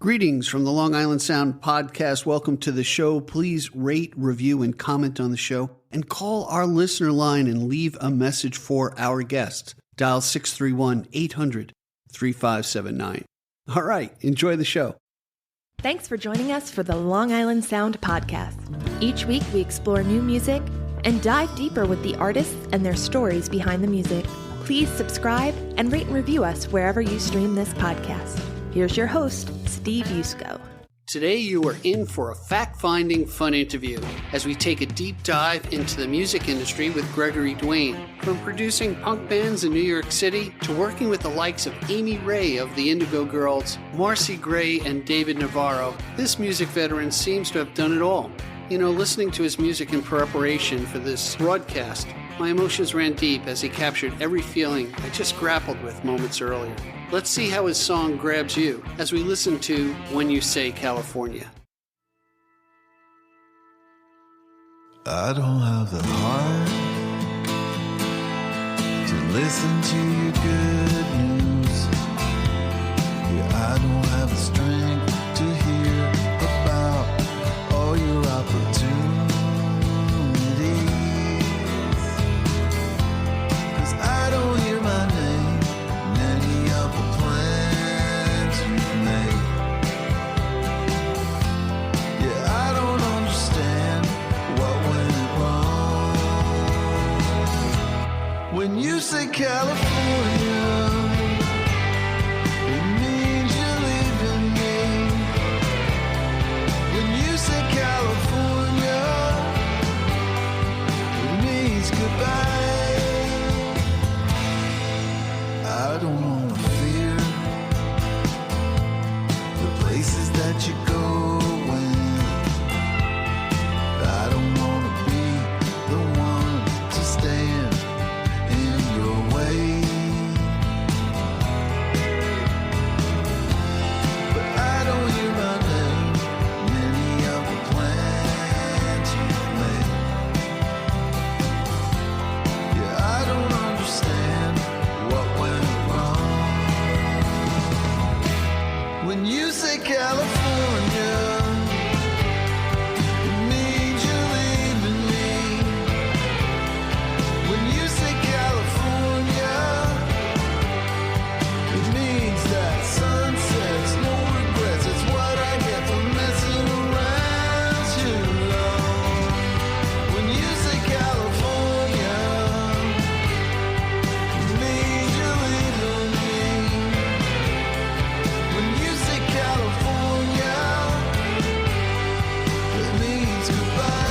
Greetings from the Long Island Sound podcast. Welcome to the show. Please rate, review, and comment on the show, and call our listener line and leave a message for our guest. Dial 631-800-3579. All right, enjoy the show. Thanks for joining us for the Long Island Sound podcast. Each week we explore new music and dive deeper with the artists and their stories behind the music. Please subscribe and rate and review us wherever you stream this podcast. Here's your host, Steve Yusko. Today you are in for a fact-finding, fun interview as we take a deep dive into the music industry with Gregory Dwane. From producing punk bands in New York City to working with the likes of Amy Ray of the Indigo Girls, Marcy Gray, and David Navarro, this music veteran seems to have done it all. You know, listening to his music in preparation for this broadcast, my emotions ran deep as he captured every feeling I just grappled with moments earlier. Let's see how his song grabs you as we listen to When You Say California. I don't have the heart to listen to your good news. Yeah, I don't have the strength to hear about all your opportunities. 'Cause I don't hear my name in any of the plans you've made. Yeah, I don't understand what went wrong. When you say California, it means you're leaving me. When you say California, it means goodbye. I don't wanna fear the places that you go when I don't wanna be the one to stand in your way. But I don't hear my name in any of the plans you've made. Yeah, I don't understand what went wrong. When you say California, it means you're leaving me. When you say California, it means that sunsets, no regrets. It's what I get for messing around too long. When you say California, it means you're leaving me. When you say California, it means goodbye.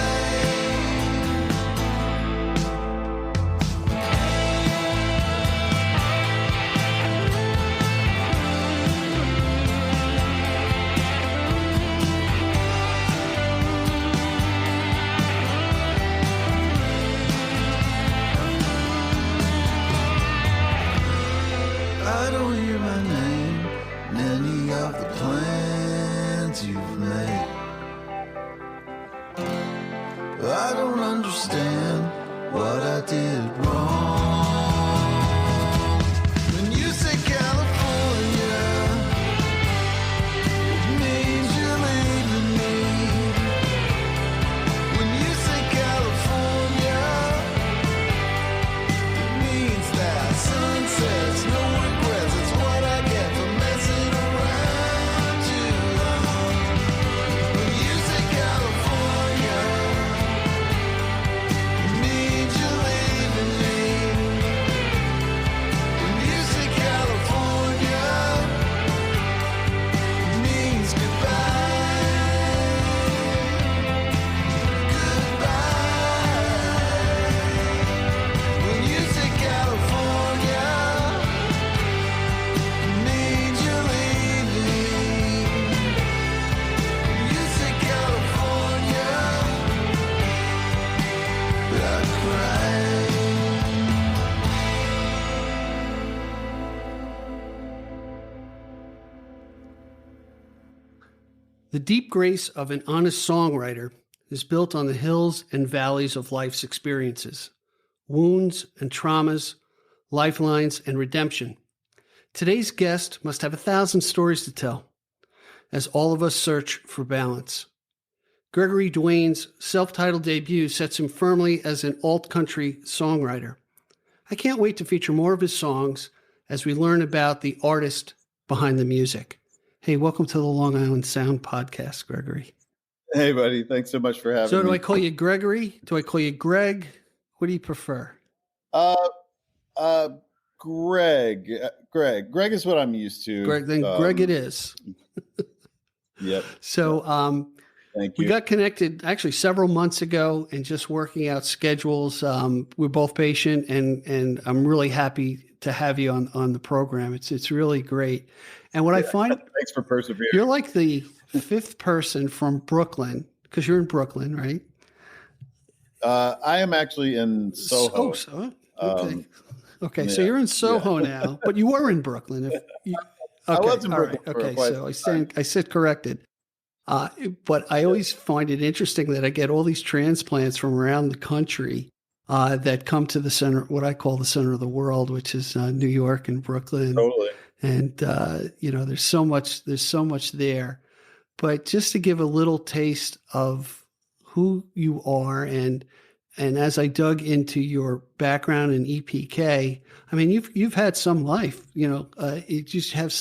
I don't hear my name in any of the plans you've made. I don't understand what I did wrong. When you say California, it means you're leaving me. When you say California, it means that sunsets, no regrets. It's what I get for messing around too long. When you say California, it means you're leaving me. When you say California, it means goodbye. Goodbye. When you say California, it means you're leaving. When you say California, I cry. The deep grace of an honest songwriter is built on the hills and valleys of life's experiences, wounds and traumas, lifelines and redemption. Today's guest must have 1,000 stories to tell. as all of us search for balance. Gregory Dwane's self-titled debut sets him firmly as an alt-country songwriter. I can't wait to feature more of his songs as we learn about the artist behind the music. Hey, welcome to the Long Island Sound Podcast, Gregory. Hey, buddy. Thanks so much for having me. So do I call you Gregory? Do I call you Greg? What do you prefer? Greg. Greg is what I'm used to. Greg, then Greg it is. Yep. So Thank you. we got connected actually several months ago and just working out schedules. We're both patient, and I'm really happy to have you on the program. It's really great. And what I find, thanks for persevering. You're like the fifth person from Brooklyn, because you're in Brooklyn, right? I am actually in Soho. Okay. Okay. Yeah, So you're in Soho now, but you were in Brooklyn. I was in Brooklyn. Okay. So I said corrected. But I always find it interesting that I get all these transplants from around the country that come to the center, what I call the center of the world, which is New York and Brooklyn. Totally. And there's so much there. But just to give a little taste of who you are, and as I dug into your background in EPK, I mean, you've had some life. You just have.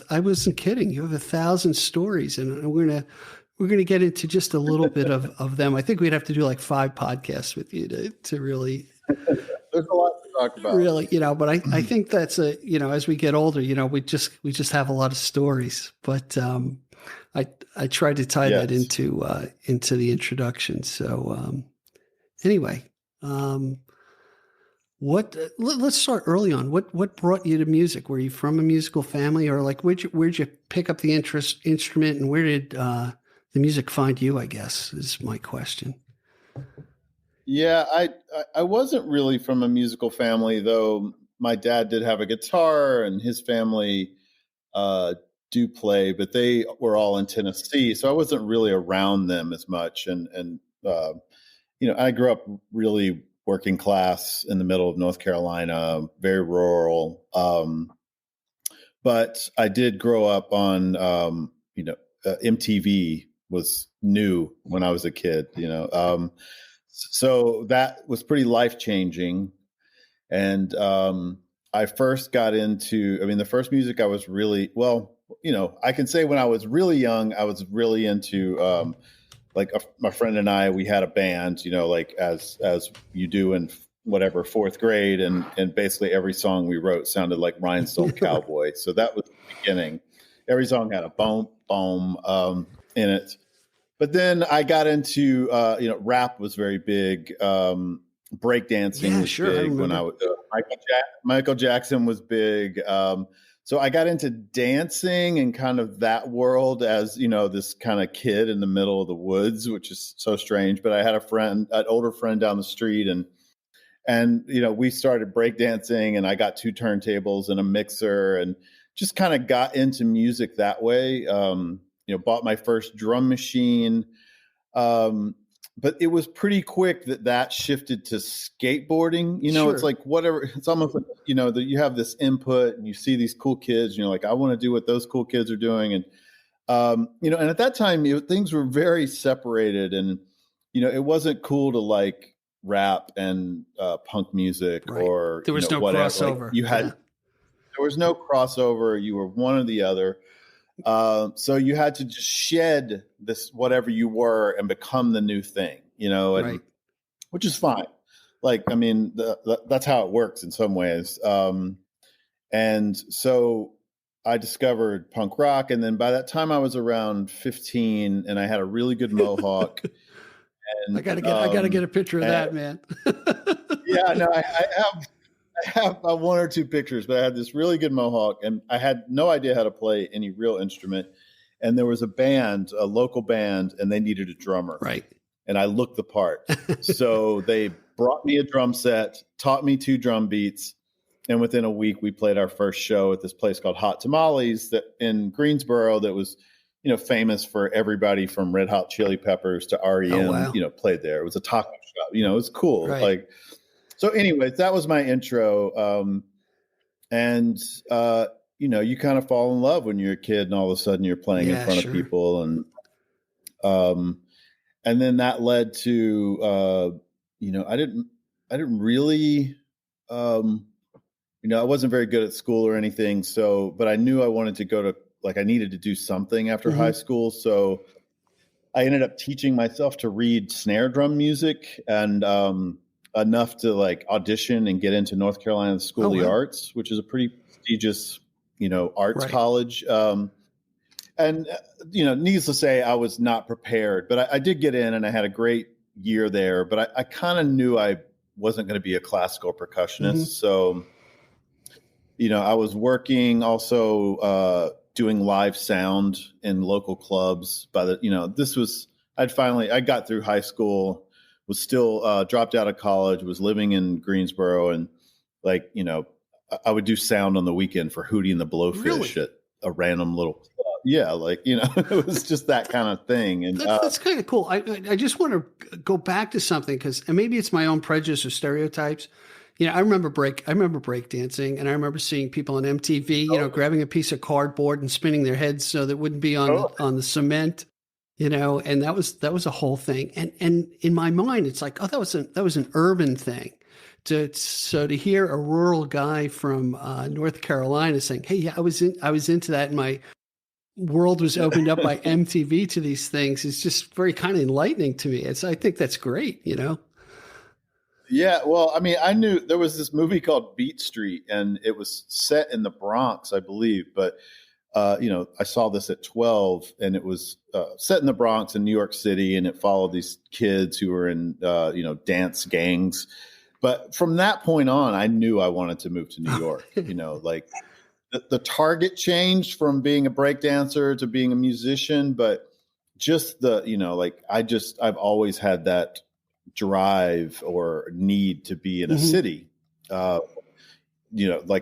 I wasn't kidding. You have 1,000 stories, and we're gonna get into just a little bit of them. I think we'd have to do like 5 podcasts with you to really. There's a lot to talk about. Really, but I think that's as we get older, we just have a lot of stories. But I tried to tie that into the introduction. So anyway, let's start early on. What brought you to music? Were you from a musical family, or like where'd you pick up the instrument, and where did the music find you? I guess is my question. Yeah, I wasn't really from a musical family, though. My dad did have a guitar, and his family do play, but they were all in Tennessee, so I wasn't really around them as much. And I grew up really working class in the middle of North Carolina, very rural. But I did grow up on, MTV was new when I was a kid, so that was pretty life-changing. And I first got into, the first music I was really, I can say when I was really young, I was really into, my friend and I, we had a band, like as you do in whatever, 4th grade. And basically every song we wrote sounded like Rhinestone Cowboy. So that was the beginning. Every song had a boom, boom in it. But then I got into, rap was very big. Breakdancing was big when I was, Michael Jackson was big. So I got into dancing and kind of that world as, this kind of kid in the middle of the woods, which is so strange. But I had an older friend down the street, and we started breakdancing, and I got 2 turntables and a mixer, and just kind of got into music that way. Bought my first drum machine. But it was pretty quick that shifted to skateboarding. Sure. It's like whatever. It's almost like, that you have this input and you see these cool kids and you're like, I want to do what those cool kids are doing. And, and at that time, things were very separated, and, it wasn't cool to like rap and punk music, right. Or there was no whatever. crossover. Like there was no crossover. You were one or the other. So you had to just shed this, whatever you were, and become the new thing, right. Which is fine. Like, that's how it works in some ways. And so I discovered punk rock. And then by that time I was around 15 and I had a really good mohawk. And I gotta get a picture of that, man. Yeah, no, I have 1 or 2 pictures, but I had this really good mohawk, and I had no idea how to play any real instrument. And there was a local band, and they needed a drummer. Right. And I looked the part. So they brought me a drum set, taught me 2 drum beats. And within a week, we played our first show at this place called Hot Tamales that in Greensboro that was, famous for everybody from Red Hot Chili Peppers to REM, wow. Played there. It was a taco shop, it was cool. Right. So anyways, that was my intro. you kind of fall in love when you're a kid and all of a sudden you're playing in front of people. And then that led to, I didn't really, I wasn't very good at school or anything. So, but I knew I wanted to go to, I needed to do something after high school. So I ended up teaching myself to read snare drum music and enough to audition and get into North Carolina School of the Arts, which is a pretty prestigious, arts college. And needless to say, I was not prepared, but I did get in and I had a great year there. But I kind of knew I wasn't going to be a classical percussionist. So, I was working also doing live sound in local clubs. I got through high school, was still dropped out of college, was living in Greensboro, and I would do sound on the weekend for Hootie and the Blowfish at a random little club. Yeah, it was just that kind of thing. And that's kind of cool. I just want to go back to something and maybe it's my own prejudice or stereotypes. I remember break dancing, and I remember seeing people on MTV, grabbing a piece of cardboard and spinning their heads so that it wouldn't be on the cement, and that was a whole thing. And in my mind, it's like, that was an urban thing. So to hear a rural guy from North Carolina saying, "Hey, yeah, I was into that," and my world was opened up by MTV to these things, is just very kind of enlightening to me. I think that's great, Yeah, well, I knew there was this movie called Beat Street, and it was set in the Bronx, I believe. But, I saw this at 12, and it was set in the Bronx in New York City, and it followed these kids who were in, dance gangs. But from that point on, I knew I wanted to move to New York. The target changed from being a break dancer to being a musician, but just I've always had that drive or need to be in a city. The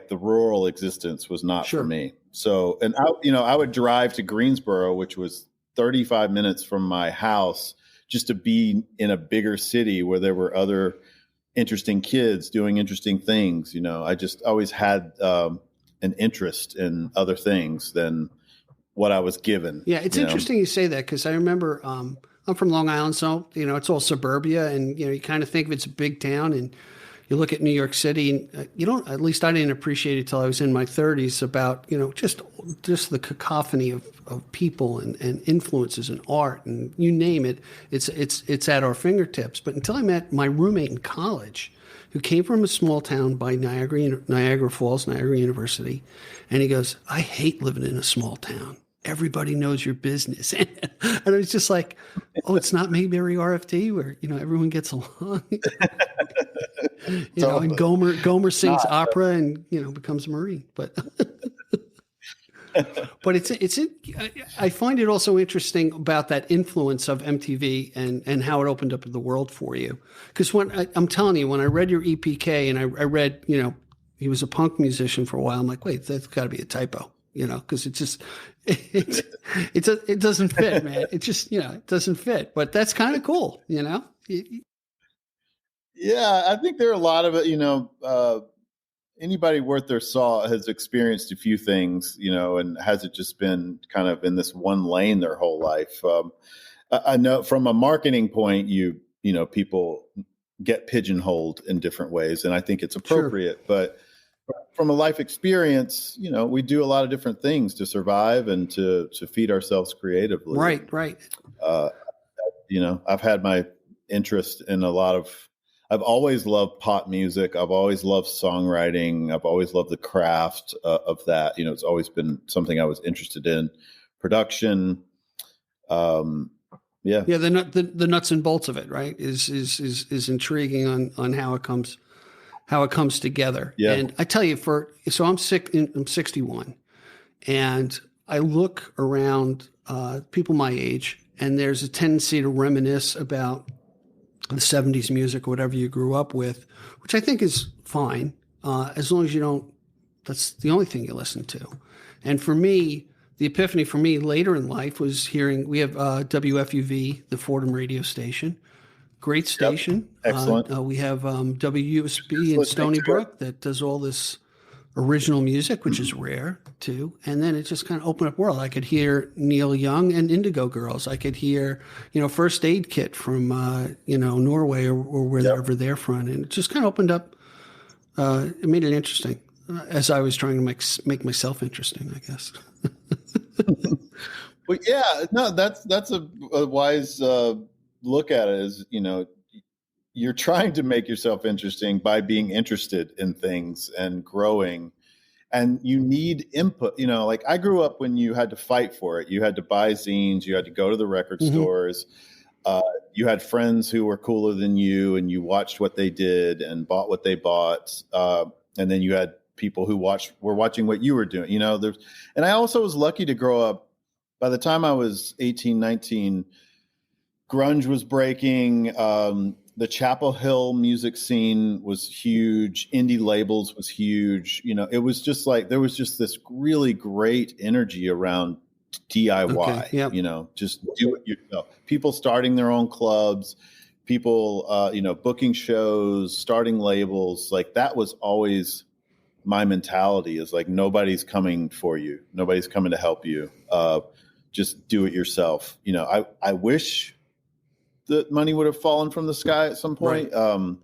rural existence was not for me. So, and I would drive to Greensboro, which was 35 minutes from my house, just to be in a bigger city where there were other interesting kids doing interesting things. I just always had an interest in other things than what I was given. Yeah, it's interesting you say that, because I remember I'm from Long Island, so it's all suburbia, and you kind of think of it's a big town, and you look at New York City, and you don't. At least I didn't appreciate it till I was in my 30s about just the cacophony of people and influences and art and you name it. It's at our fingertips. But until I met my roommate in college, who came from a small town by Niagara Falls, Niagara University, and he goes, "I hate living in a small town. Everybody knows your business." And I was just like, "Oh, it's not Mayberry RFD where everyone gets along." And Gomer sings opera and becomes a Marine, but I find it also interesting about that influence of MTV and how it opened up the world for you. Because I'm telling you, when I read your EPK and I read, he was a punk musician for a while, I'm like, wait, that's got to be a typo, because it doesn't fit, man. It just, it doesn't fit. But that's kind of cool, Yeah, I think there are a lot of it, anybody worth their salt has experienced a few things, and hasn't just been kind of in this one lane their whole life. I know from a marketing point, people get pigeonholed in different ways, and I think it's appropriate. Sure. But from a life experience, we do a lot of different things to survive and to feed ourselves creatively. Right. I've had my interest in I've always loved pop music. I've always loved songwriting. I've always loved the craft of that. It's always been something I was interested in. Production. Yeah. The nuts and bolts of it, right, is intriguing on how it comes together. Yeah. And I tell you, so I'm 61, and I look around people my age, and there's a tendency to reminisce about the 70s music or whatever you grew up with, which I think is fine, as long as you don't, that's the only thing you listen to. And for me, the epiphany for me later in life was we have WFUV, the Fordham radio station, great station. Yep. Excellent. We have WUSB in Stony Brook that does all this original music, which is rare too. And then it just kind of opened up world. I could hear Neil Young and Indigo Girls. I could hear, First Aid Kit from, Norway or wherever they're from. And it just kind of opened up, it made it interesting as I was trying to make myself interesting, I guess. Well, yeah, no, that's a wise look at it is, you're trying to make yourself interesting by being interested in things and growing, and you need input. Like I grew up when you had to fight for it. You had to buy zines, you had to go to the record stores. You had friends who were cooler than you, and you watched what they did and bought what they bought. And then you had people who were watching what you were doing. And I also was lucky to grow up. By the time I was 18, 19, grunge was breaking. The Chapel Hill music scene was huge. Indie labels was huge. It was just like, there was just this really great energy around DIY, Okay, yep. Just do it yourself. People starting their own clubs, people, booking shows, starting labels. Like that was always my mentality, is like, nobody's coming for you. Nobody's coming to help you. Just do it yourself. I wish the money would have fallen from the sky at some point. Right.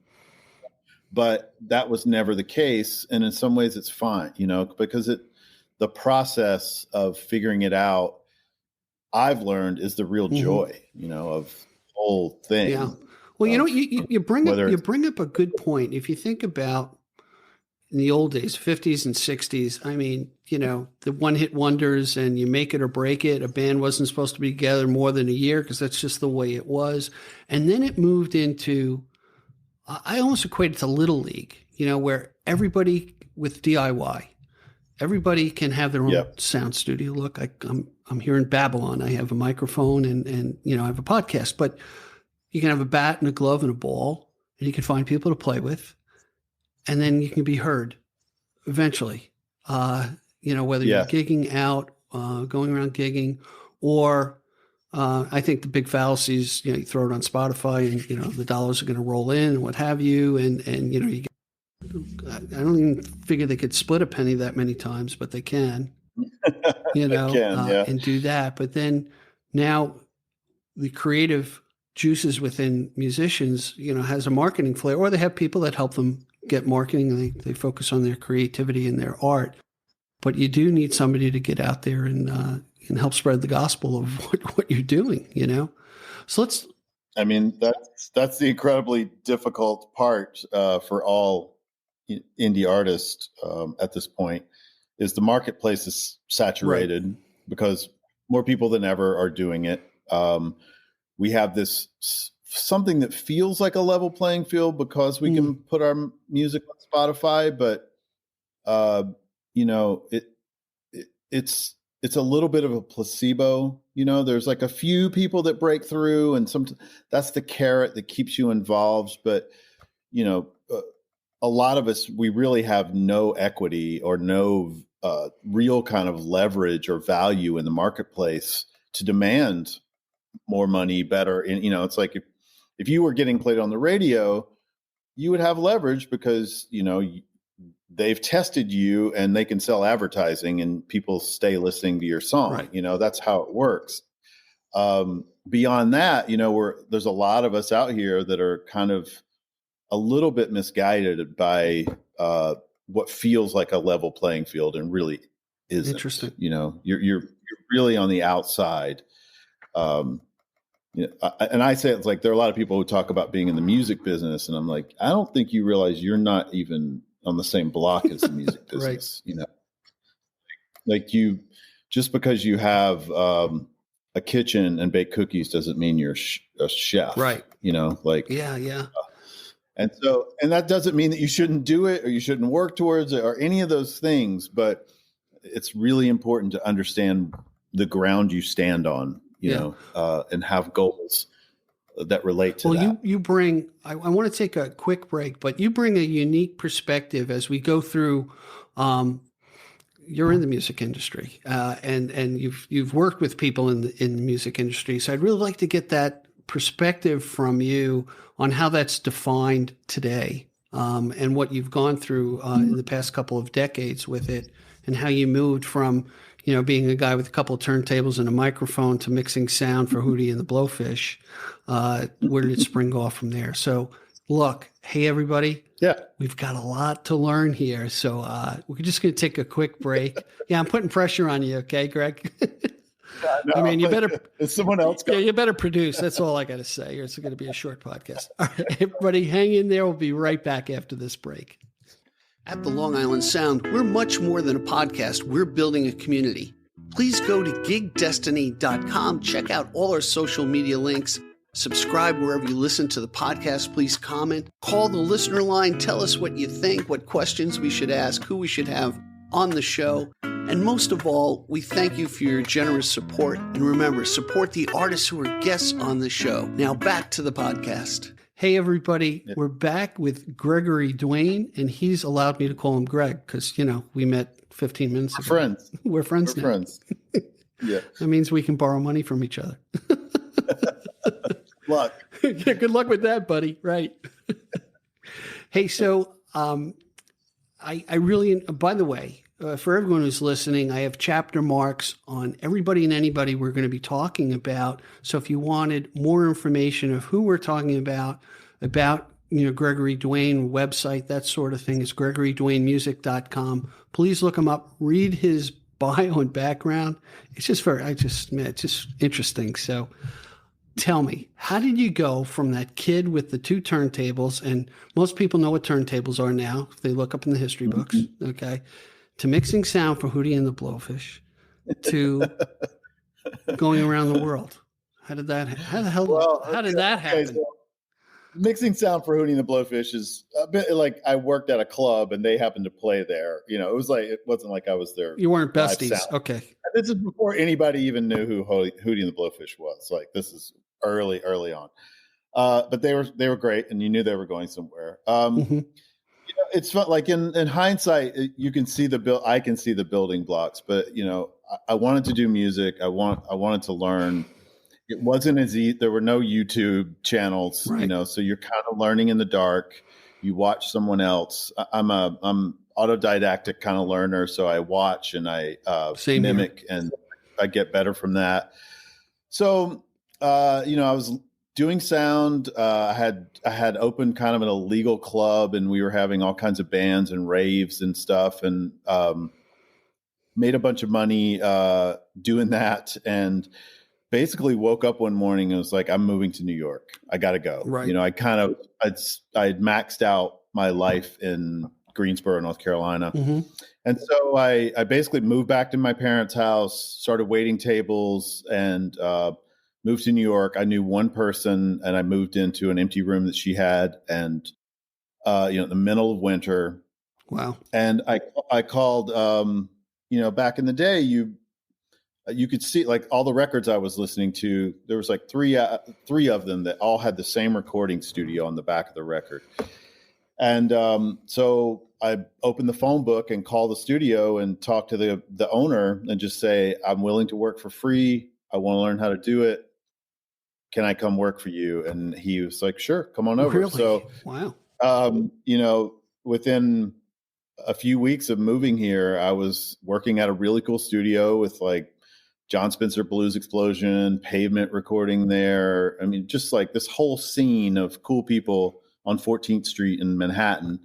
But that was never the case. And in some ways it's fine, because the process of figuring it out, I've learned, is the real joy, of the whole thing. Yeah. Well, you bring up a good point. If you think about in the old days, 50s and 60s, I mean, the one-hit wonders and you make it or break it. A band wasn't supposed to be together more than a year because that's just the way it was. And then it moved into, I almost equate it to Little League, where everybody with DIY, everybody can have their own sound studio. Look, I'm here in Babylon. I have a microphone and I have a podcast, but you can have a bat and a glove and a ball, and you can find people to play with. And then you can be heard eventually, whether you're gigging out, going around gigging, or I think the big fallacy is, you throw it on Spotify and, the dollars are going to roll in and what have you. And you get, I don't even figure they could split a penny that many times, but they can, and do that. But then now the creative juices within musicians, has a marketing flair, or they have people that help them get marketing, and they focus on their creativity and their art. But you do need somebody to get out there and help spread the gospel of what you're doing, So that's the incredibly difficult part for all indie artists at this point, is the marketplace is saturated because more people than ever are doing it. We have this something that feels like a level playing field because we can put our music on Spotify, but it's a little bit of a placebo. There's like a few people that break through, and that's the carrot that keeps you involved. But a lot of us, we really have no equity or no real kind of leverage or value in the marketplace to demand more money, better. And it's like if you were getting played on the radio, you would have leverage because, they've tested you and they can sell advertising and people stay listening to your song. Right. That's how it works. Beyond that, there's a lot of us out here that are kind of a little bit misguided by what feels like a level playing field and really isn't. Interesting. You're really on the outside. And I say it's like there are a lot of people who talk about being in the music business, and I'm like, I don't think you realize you're not even on the same block as the music business. Right. Like just because you have a kitchen and bake cookies doesn't mean you're a chef, right? And that doesn't mean that you shouldn't do it or you shouldn't work towards it or any of those things. But it's really important to understand the ground you stand on. And have goals that relate to that. Well, you bring, I want to take a quick break, but you bring a unique perspective as we go through, you're in the music industry, and you've worked with people in the music industry. So I'd really like to get that perspective from you on how that's defined today. and what you've gone through in the past couple of decades with it, and how you moved from, being a guy with a couple of turntables and a microphone to mixing sound for Hootie and the Blowfish. Where did it spring off from there? So look, hey, everybody. Yeah. We've got a lot to learn here. So we're just going to take a quick break. Yeah, I'm putting pressure on you. Okay, Greg? No, I mean, you better. Is someone else? Yeah, you better produce. That's all I got to say. It's going to be a short podcast. All right, everybody, hang in there. We'll be right back after this break. At the Long Island Sound, we're much more than a podcast. We're building a community. Please go to gigdestiny.com. Check out all our social media links. Subscribe wherever you listen to the podcast. Please comment. Call the listener line. Tell us what you think, what questions we should ask, who we should have on the show. And most of all, we thank you for your generous support. And remember, support the artists who are guests on the show. Now back to the podcast. Hey, everybody. Yep. We're back with Gregory Dwane, and he's allowed me to call him Greg because, we met 15 minutes ago. Friends. We're friends now. Friends. Yeah. That means we can borrow money from each other. Luck. Yeah, good luck with that, buddy. Right. Hey, so I really, by the way, for everyone who's listening, I have chapter marks on everybody and anybody we're going to be talking about. So if you wanted more information of who we're talking about Gregory Dwane website, that sort of thing, is gregorydwanemusic.com. Please look him up. Read his bio and background. It's just it's just interesting. So tell me, how did you go from that kid with the two turntables, and most people know what turntables are now if they look up in the history books, okay, to mixing sound for Hootie and the Blowfish, to going around the world? How did that happen? So mixing sound for Hootie and the Blowfish is a bit like I worked at a club and they happened to play there. It wasn't like I was there. You weren't besties. Okay. This is before anybody even knew who Hootie and the Blowfish was. Like, this is early on. But they were great, and you knew they were going somewhere. It's fun. Like in hindsight, you can see I can see the building blocks, but I wanted to do music. I wanted to learn. It wasn't as easy. There were no YouTube channels, right. So you're kind of learning in the dark. You watch someone else. I'm autodidactic kind of learner, so I watch and I mimic, and I get better from that. So I was doing sound. I had opened kind of an illegal club, and we were having all kinds of bands and raves and stuff, and made a bunch of money doing that, and basically woke up one morning and was like, I'm moving to New York. I got to go. Right. I had maxed out my life in Greensboro, North Carolina. Mm-hmm. And so I basically moved back to my parents' house, started waiting tables, and moved to New York. I knew one person, and I moved into an empty room that she had, and in the middle of winter. Wow. And I called, back in the day, you could see, like, all the records I was listening to, there was like three of them that all had the same recording studio on the back of the record. And so I opened the phone book and called the studio and talked to the owner and just say, I'm willing to work for free. I want to learn how to do it. Can I come work for you? And he was like, sure, come on over. Really? So, wow. Within a few weeks of moving here, I was working at a really cool studio with like John Spencer Blues Explosion, Pavement recording there. I mean, just like this whole scene of cool people on 14th Street in Manhattan.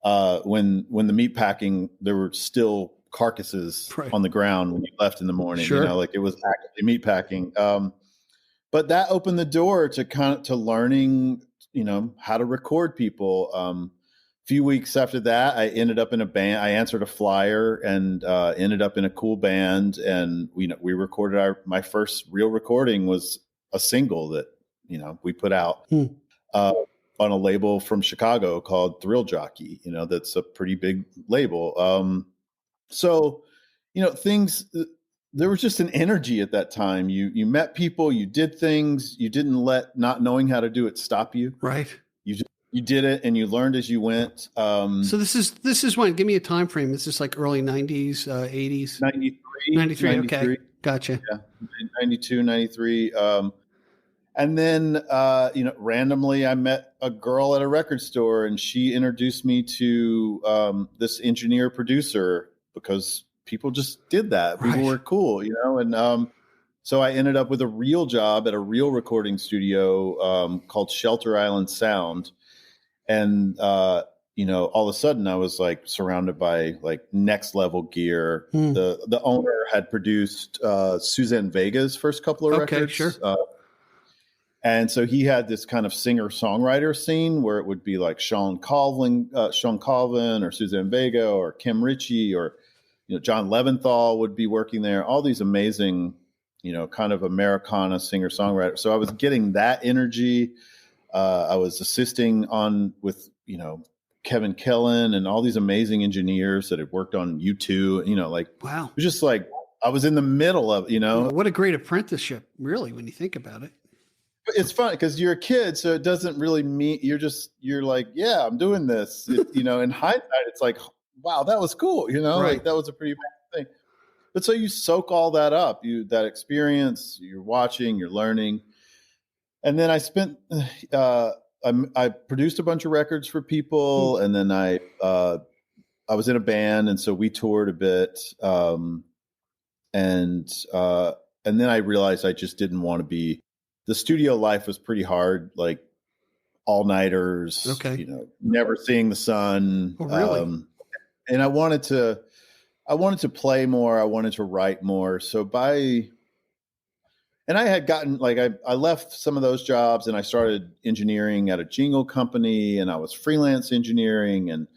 When the meat packing, there were still carcasses on the ground when you left in the morning. Sure. Like it was actively meat packing. But that opened the door to learning, how to record people. A few weeks after that, I ended up in a band. I answered a flyer and ended up in a cool band. And we recorded my first real recording was a single that we put out on a label from Chicago called Thrill Jockey. That's a pretty big label. So things. There was just an energy at that time. You met people, you did things, you didn't let not knowing how to do it stop you. Right. You did it and you learned as you went. So this is when, give me a time frame. Is this like early 90s, 80s? 93. Okay. Gotcha. Yeah. 92, 93. And then, randomly I met a girl at a record store, and she introduced me to this engineer producer, because people just did that. People were cool, and so I ended up with a real job at a real recording studio called Shelter Island Sound. And, all of a sudden I was like surrounded by like next level gear. The owner had produced Suzanne Vega's first couple of records. Sure. And so he had this kind of singer-songwriter scene where it would be like Sean Colvin or Suzanne Vega or Kim Ritchie, or, John Leventhal would be working there. All these amazing, kind of Americana singer-songwriter. So I was getting that energy. I was assisting with Kevin Killen and all these amazing engineers that had worked on U2. Wow. It was just like I was in the middle of, What a great apprenticeship, really, when you think about it. It's fun because you're a kid, so it doesn't really mean you're like, yeah, I'm doing this. In hindsight, it's like, wow, that was cool. Right. Like that was a pretty bad thing. But so you soak all that up, that experience, you're watching, you're learning. And then I spent, I produced a bunch of records for people, and then I was in a band, and so we toured a bit. And then I realized I just didn't want to be. The studio life was pretty hard, like all-nighters, never seeing the sun. Oh, really? And I wanted to play more. I wanted to write more. And I had gotten, like, I left some of those jobs and I started engineering at a jingle company, and I was freelance engineering, and,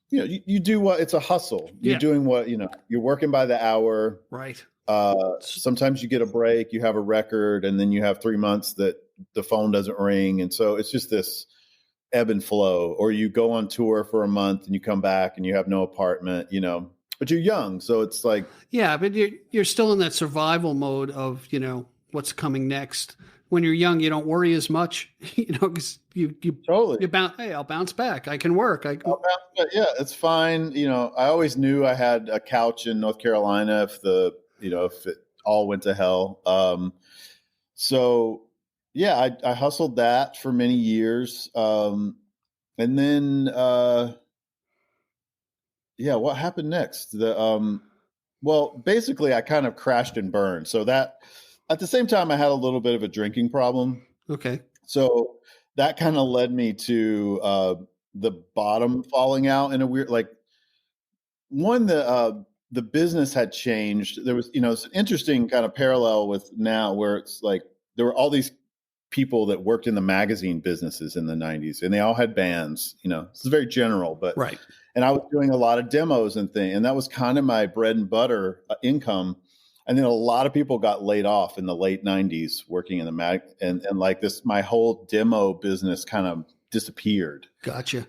you do what, it's a hustle. You're doing what, you're working by the hour. Right. Sometimes you get a break, you have a record, and then you have 3 months that the phone doesn't ring. And so it's just this ebb and flow. Or you go on tour for a month and you come back and you have no apartment, but you're young. So it's like, yeah, but you're still in that survival mode of, what's coming next. When you're young, you don't worry as much, because you totally, I'll bounce back. I can work. Yeah, it's fine. I always knew I had a couch in North Carolina if it all went to hell. So yeah, I hustled that for many years. And then, what happened next? Well, basically I kind of crashed and burned. So that, at the same time, I had a little bit of a drinking problem. Okay. So that kind of led me to the bottom falling out in a weird, like, the business had changed. There was, it's an interesting kind of parallel with now, where it's like there were all these people that worked in the magazine businesses in the 90s, and they all had bands. This is very general, but right. And I was doing a lot of demos and things, and that was kind of my bread and butter income. And then a lot of people got laid off in the late 90s working in the mag, and like this, my whole demo business kind of disappeared. Gotcha.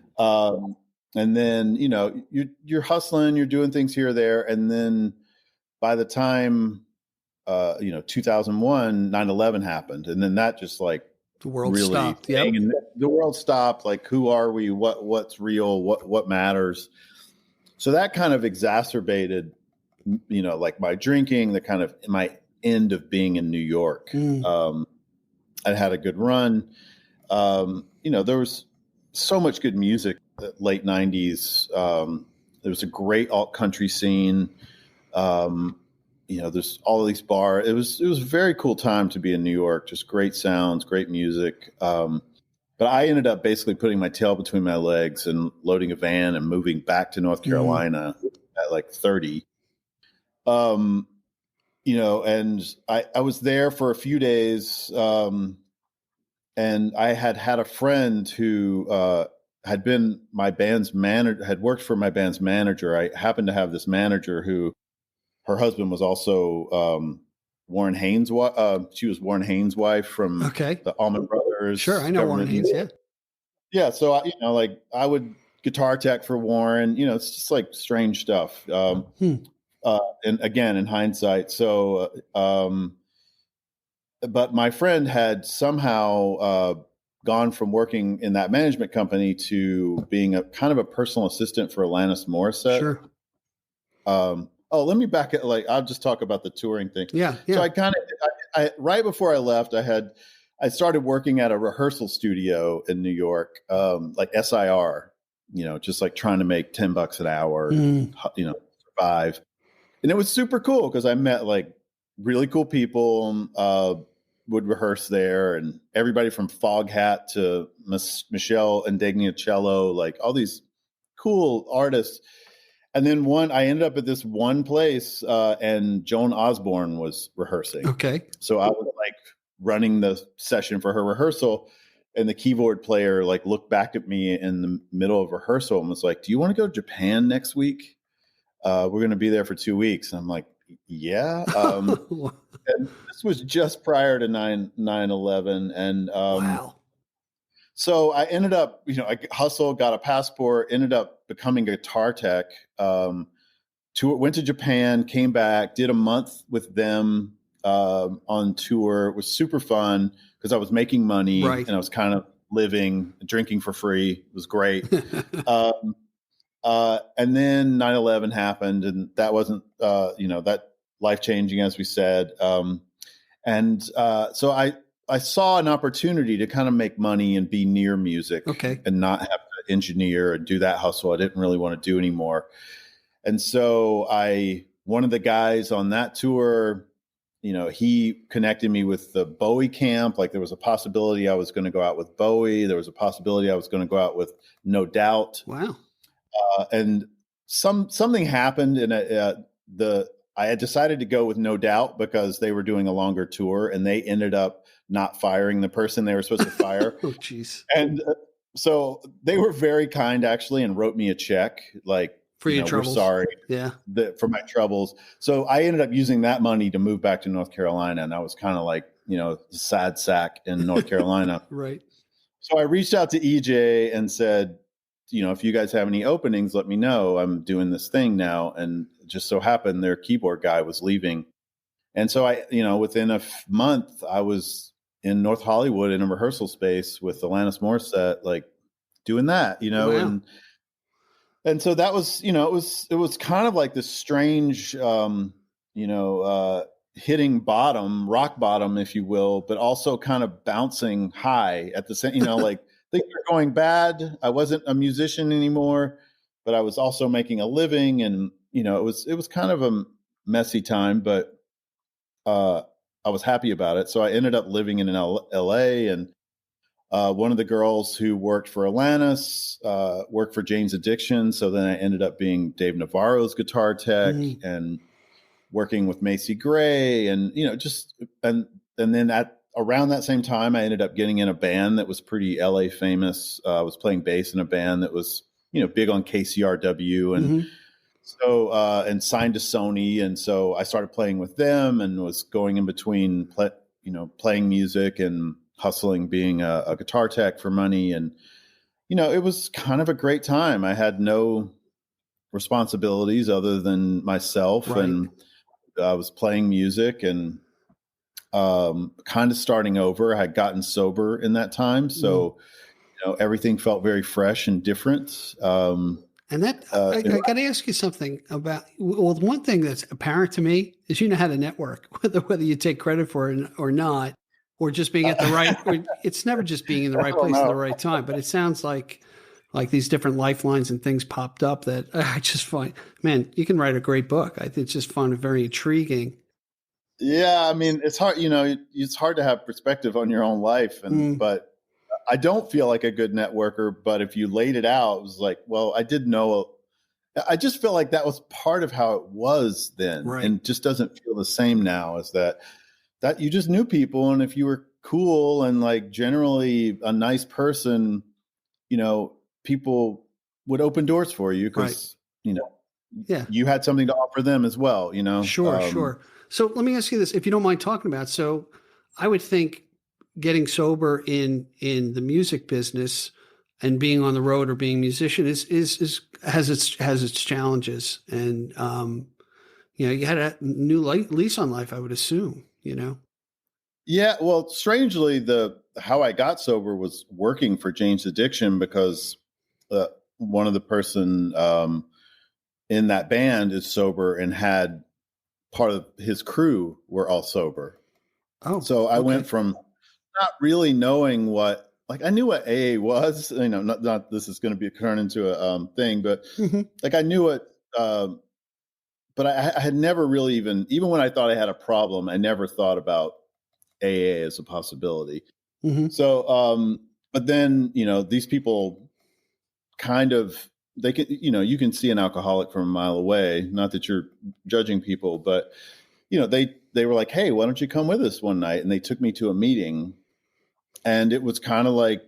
And then, you're hustling, you're doing things here or there. And then by the time, 2001, 9/11 happened. And then that just like the world really stopped. Yep. The world stopped. Like, who are we? What's real? What matters? So that kind of exacerbated, like my drinking, the kind of my end of being in New York. I had a good run. There was so much good music. Late 90s, there was a great alt country scene. There's all of these bars. It was a very cool time to be in New York. Just great sounds, great music. But I ended up basically putting my tail between my legs and loading a van and moving back to North Carolina at like 30. And I was there for a few days. And I had a friend who had been my band's manager, had worked for my band's manager. I happened to have this manager who, her husband was also Warren Haynes. She was Warren Haynes' wife from the Allman Brothers. Sure, I know Warren Haynes. Yeah, yeah. So I would guitar tech for Warren. It's just like strange stuff. And again, in hindsight, so. But my friend had somehow gone from working in that management company to being a kind of a personal assistant for Alanis Morrisette. Sure. Let me back it. Like, I'll just talk about the touring thing. Yeah. So I right before I left, I had I started working at a rehearsal studio in New York, like SIR, just like trying to make $10 an hour, survive. And it was super cool because I met like really cool people, would rehearse there, and everybody from Foghat to Michelle Indignacello, like all these cool artists. And then I ended up at this one place, and Joan Osborne was rehearsing. Okay. So I was like running the session for her rehearsal, and the keyboard player like looked back at me in the middle of rehearsal and was like, "Do you want to go to Japan next week? We're going to be there for 2 weeks." And I'm like, "Yeah." And this was just prior to 9/11. And wow. so I ended up, I hustled, got a passport, ended up becoming a guitar tech, went to Japan, came back, did a month with them on tour. It was super fun because I was making money, right. and I was kind of drinking for free. It was great. And then 9/11 happened, and that wasn't, that life-changing, as we said. So I saw an opportunity to kind of make money and be near music, and not have to engineer and do that hustle I didn't really want to do anymore. And so one of the guys on that tour, he connected me with the Bowie camp. Like there was a possibility I was going to go out with Bowie. There was a possibility I was going to go out with No Doubt. Wow. And something happened, and I had decided to go with No Doubt because they were doing a longer tour, and they ended up not firing the person they were supposed to fire. Oh, geez. And so they were very kind, actually, and wrote me a check, like, for your troubles. We're sorry, for my troubles. So I ended up using that money to move back to North Carolina, and I was kind of like, the sad sack in North Carolina. Right. So I reached out to EJ and said, if you guys have any openings, let me know. I'm doing this thing now. And it just so happened their keyboard guy was leaving. And so within a month, I was in North Hollywood in a rehearsal space with Alanis Morrisette, like doing that, Wow. and so that was, it was kind of like this strange, hitting rock bottom, if you will, but also kind of bouncing high at the same, like things were going bad. I wasn't a musician anymore, but I was also making a living, and, it was kind of a messy time, but I was happy about it. So I ended up living in LA, and one of the girls who worked for Alanis worked for Jane's Addiction. So then I ended up being Dave Navarro's guitar tech, and working with Macy Gray, and, and then around that same time, I ended up getting in a band that was pretty LA famous. I was playing bass in a band that was, big on KCRW, and so, and signed to Sony. And so I started playing with them, and was going in between, playing music and hustling, being a guitar tech for money. And, it was kind of a great time. I had no responsibilities other than myself. Right. And I was playing music and kind of starting over. I had gotten sober in that time. So, everything felt very fresh and different. And that, I got to ask you something about, well, one thing that's apparent to me is how to network, whether you take credit for it or not, or just being at the right, it's never just being in the right place at the right time, but it sounds like these different lifelines and things popped up that I just find, man, you can write a great book. I just find it very intriguing. Yeah. I mean, it's hard, it's hard to have perspective on your own life, but I don't feel like a good networker, but if you laid it out, it was like, well, I did know. I just feel like that was part of how it was then, right. And just doesn't feel the same now. Is that you just knew people, and if you were cool and like generally a nice person, people would open doors for you because you had something to offer them as well. Sure. So let me ask you this, if you don't mind talking about. So I would think getting sober in the music business and being on the road or being a musician has its challenges. And, you had a new lease on life, I would assume, Yeah. Well, strangely, how I got sober was working for Jane's Addiction, because one of the person in that band is sober and had part of his crew were all sober. Oh, so I went from not really knowing what, like I knew what AA was, not this is going to be turned into a thing, but like I knew it, but I had never really even when I thought I had a problem, I never thought about AA as a possibility. So, but then, these people kind of, they can, you can see an alcoholic from a mile away, not that you're judging people, but, they were like, hey, why don't you come with us one night? And they took me to a meeting, and it was kind of like,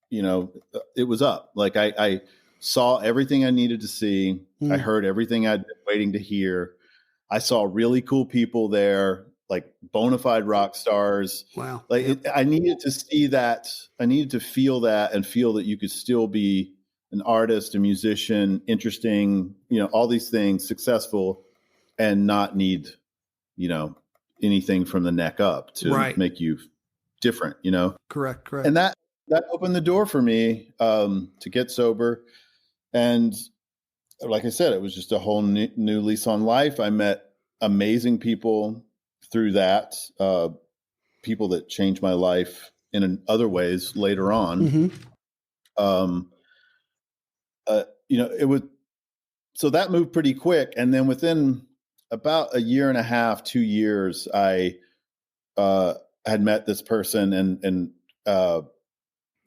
it was up. Like I saw everything I needed to see. I heard everything I'd been waiting to hear. I saw really cool people there, like bona fide rock stars. Wow. Like I needed to see that. I needed to feel that and feel that you could still be an artist, a musician, interesting, all these things, successful, and not need, anything from the neck up to make you different, Correct. And that opened the door for me to get sober. And like I said, it was just a whole new lease on life. I met amazing people through that, people that changed my life in other ways later on. It was, so that moved pretty quick. And then within about a year and a half, 2 years, I had met this person, and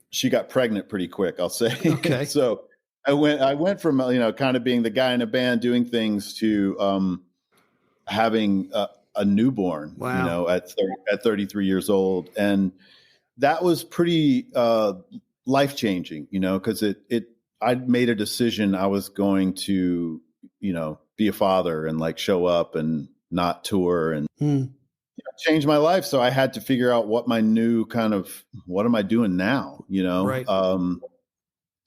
she got pregnant pretty quick, I'll say. Okay. So I went from, kind of being the guy in a band doing things to having a newborn, wow. at 33 years old. And that was pretty life-changing, because I'd made a decision I was going to, be a father and like show up and not tour and change my life. So I had to figure out what my new what am I doing now, Right.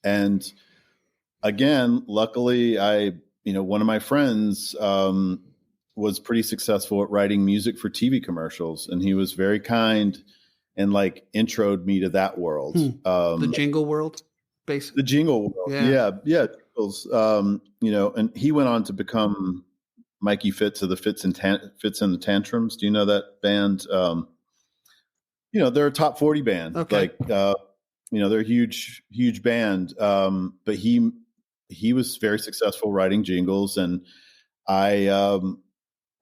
And again, luckily one of my friends was pretty successful at writing music for TV commercials, and he was very kind and like introed me to that world. The jingle world, basically. The jingle world. Yeah. Jingles, and he went on to become Mikey Fitz of the Fitz and the Tantrums. Do you know that band? They're a top 40 band. Okay. Like, they're a huge band. But he was very successful writing jingles, and I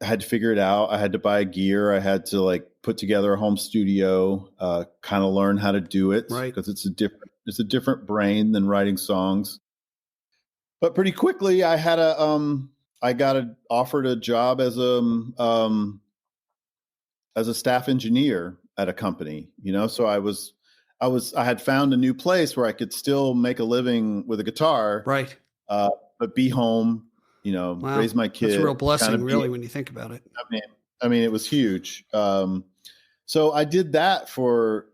had to figure it out. I had to buy gear. I had to like put together a home studio, kind of learn how to do it, right? Because it's a different brain than writing songs. But pretty quickly, I got offered a job as a staff engineer at a company. So I had found a new place where I could still make a living with a guitar, right? But be home. Wow. Raise my kid. That's a real blessing, really, when you think about it. I mean, it was huge. So I did that for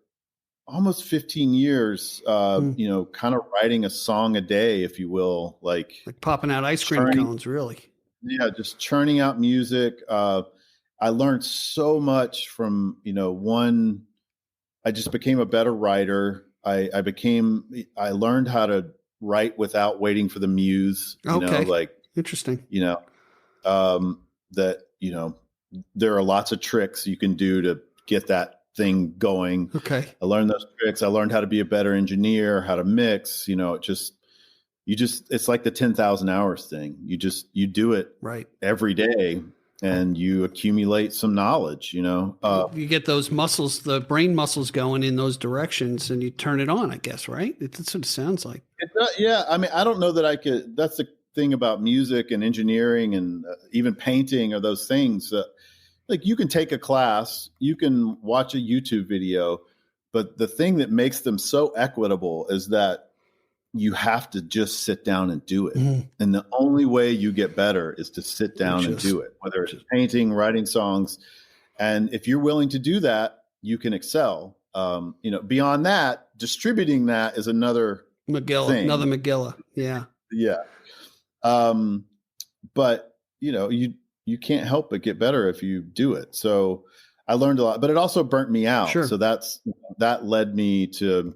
almost 15 years, kind of writing a song a day, if you will, like popping out ice cream cones, really. Yeah. Just churning out music. I learned so much from, I just became a better writer. I learned how to write without waiting for the muse, interesting, that, there are lots of tricks you can do to get that thing going. Okay. I learned those tricks. I learned how to be a better engineer, how to mix, it's like the 10,000 hours thing. You do it right every day, and you accumulate some knowledge, you get those muscles, the brain muscles going in those directions, and you turn it on, I guess, right? That's what it sounds like. Yeah. I mean, I don't know that I could, that's the thing about music and engineering and even painting or those things. Like you can take a class, you can watch a YouTube video, but the thing that makes them so equitable is that you have to just sit down and do it. And the only way you get better is to sit down and do it, whether it's painting, writing songs. And if you're willing to do that, you can excel. Beyond that, distributing that is another thing. Another Megillah. Yeah. Yeah. But you can't help but get better if you do it. So I learned a lot, but it also burnt me out. Sure. So that led me to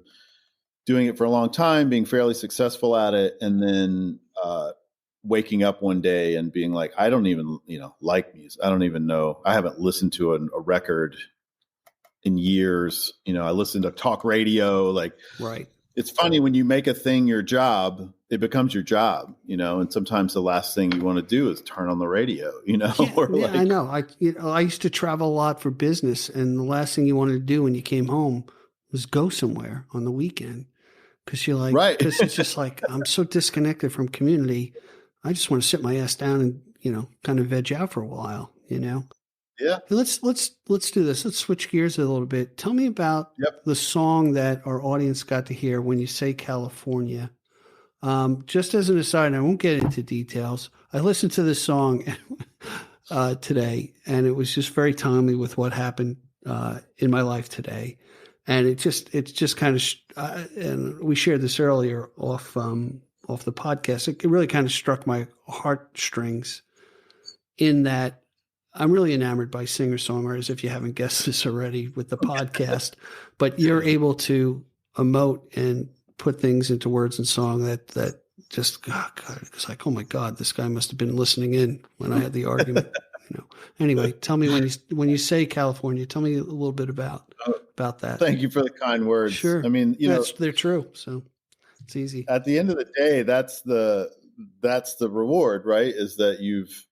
doing it for a long time, being fairly successful at it. And then, waking up one day and being like, I don't even, like music. I don't even know. I haven't listened to a record in years. You know, I listened to talk radio. Like, Right. it's funny when you make a thing your job, it becomes your job, you know, and sometimes the last thing you want to do is turn on the radio, you know, Yeah, or yeah, like, I know. I used to travel a lot for business, and the last thing you wanted to do when you came home was go somewhere on the weekend because right. because it's just like I'm so disconnected from community. I just want to sit my ass down and kind of veg out for a while. Yeah. Hey, let's do this. Let's switch gears a little bit. Tell me about Yep. the song that our audience got to hear when you say California. Just as an aside, I won't get into details. I listened to this song today, and it was just very timely with what happened in my life today. And it's just kind of, and we shared this earlier off the podcast. It really kind of struck my heartstrings in that I'm really enamored by singer-songwriters, if you haven't guessed this already with the podcast, but you're able to emote and put things into words and song that just, God, it's like, oh my God, this guy must have been listening in when I had the argument. Anyway, tell me when you say California, tell me a little bit about that. Thank you for the kind words. Sure. I mean, they're true. So it's easy. at the end of the day, that's the reward, right? Is that you've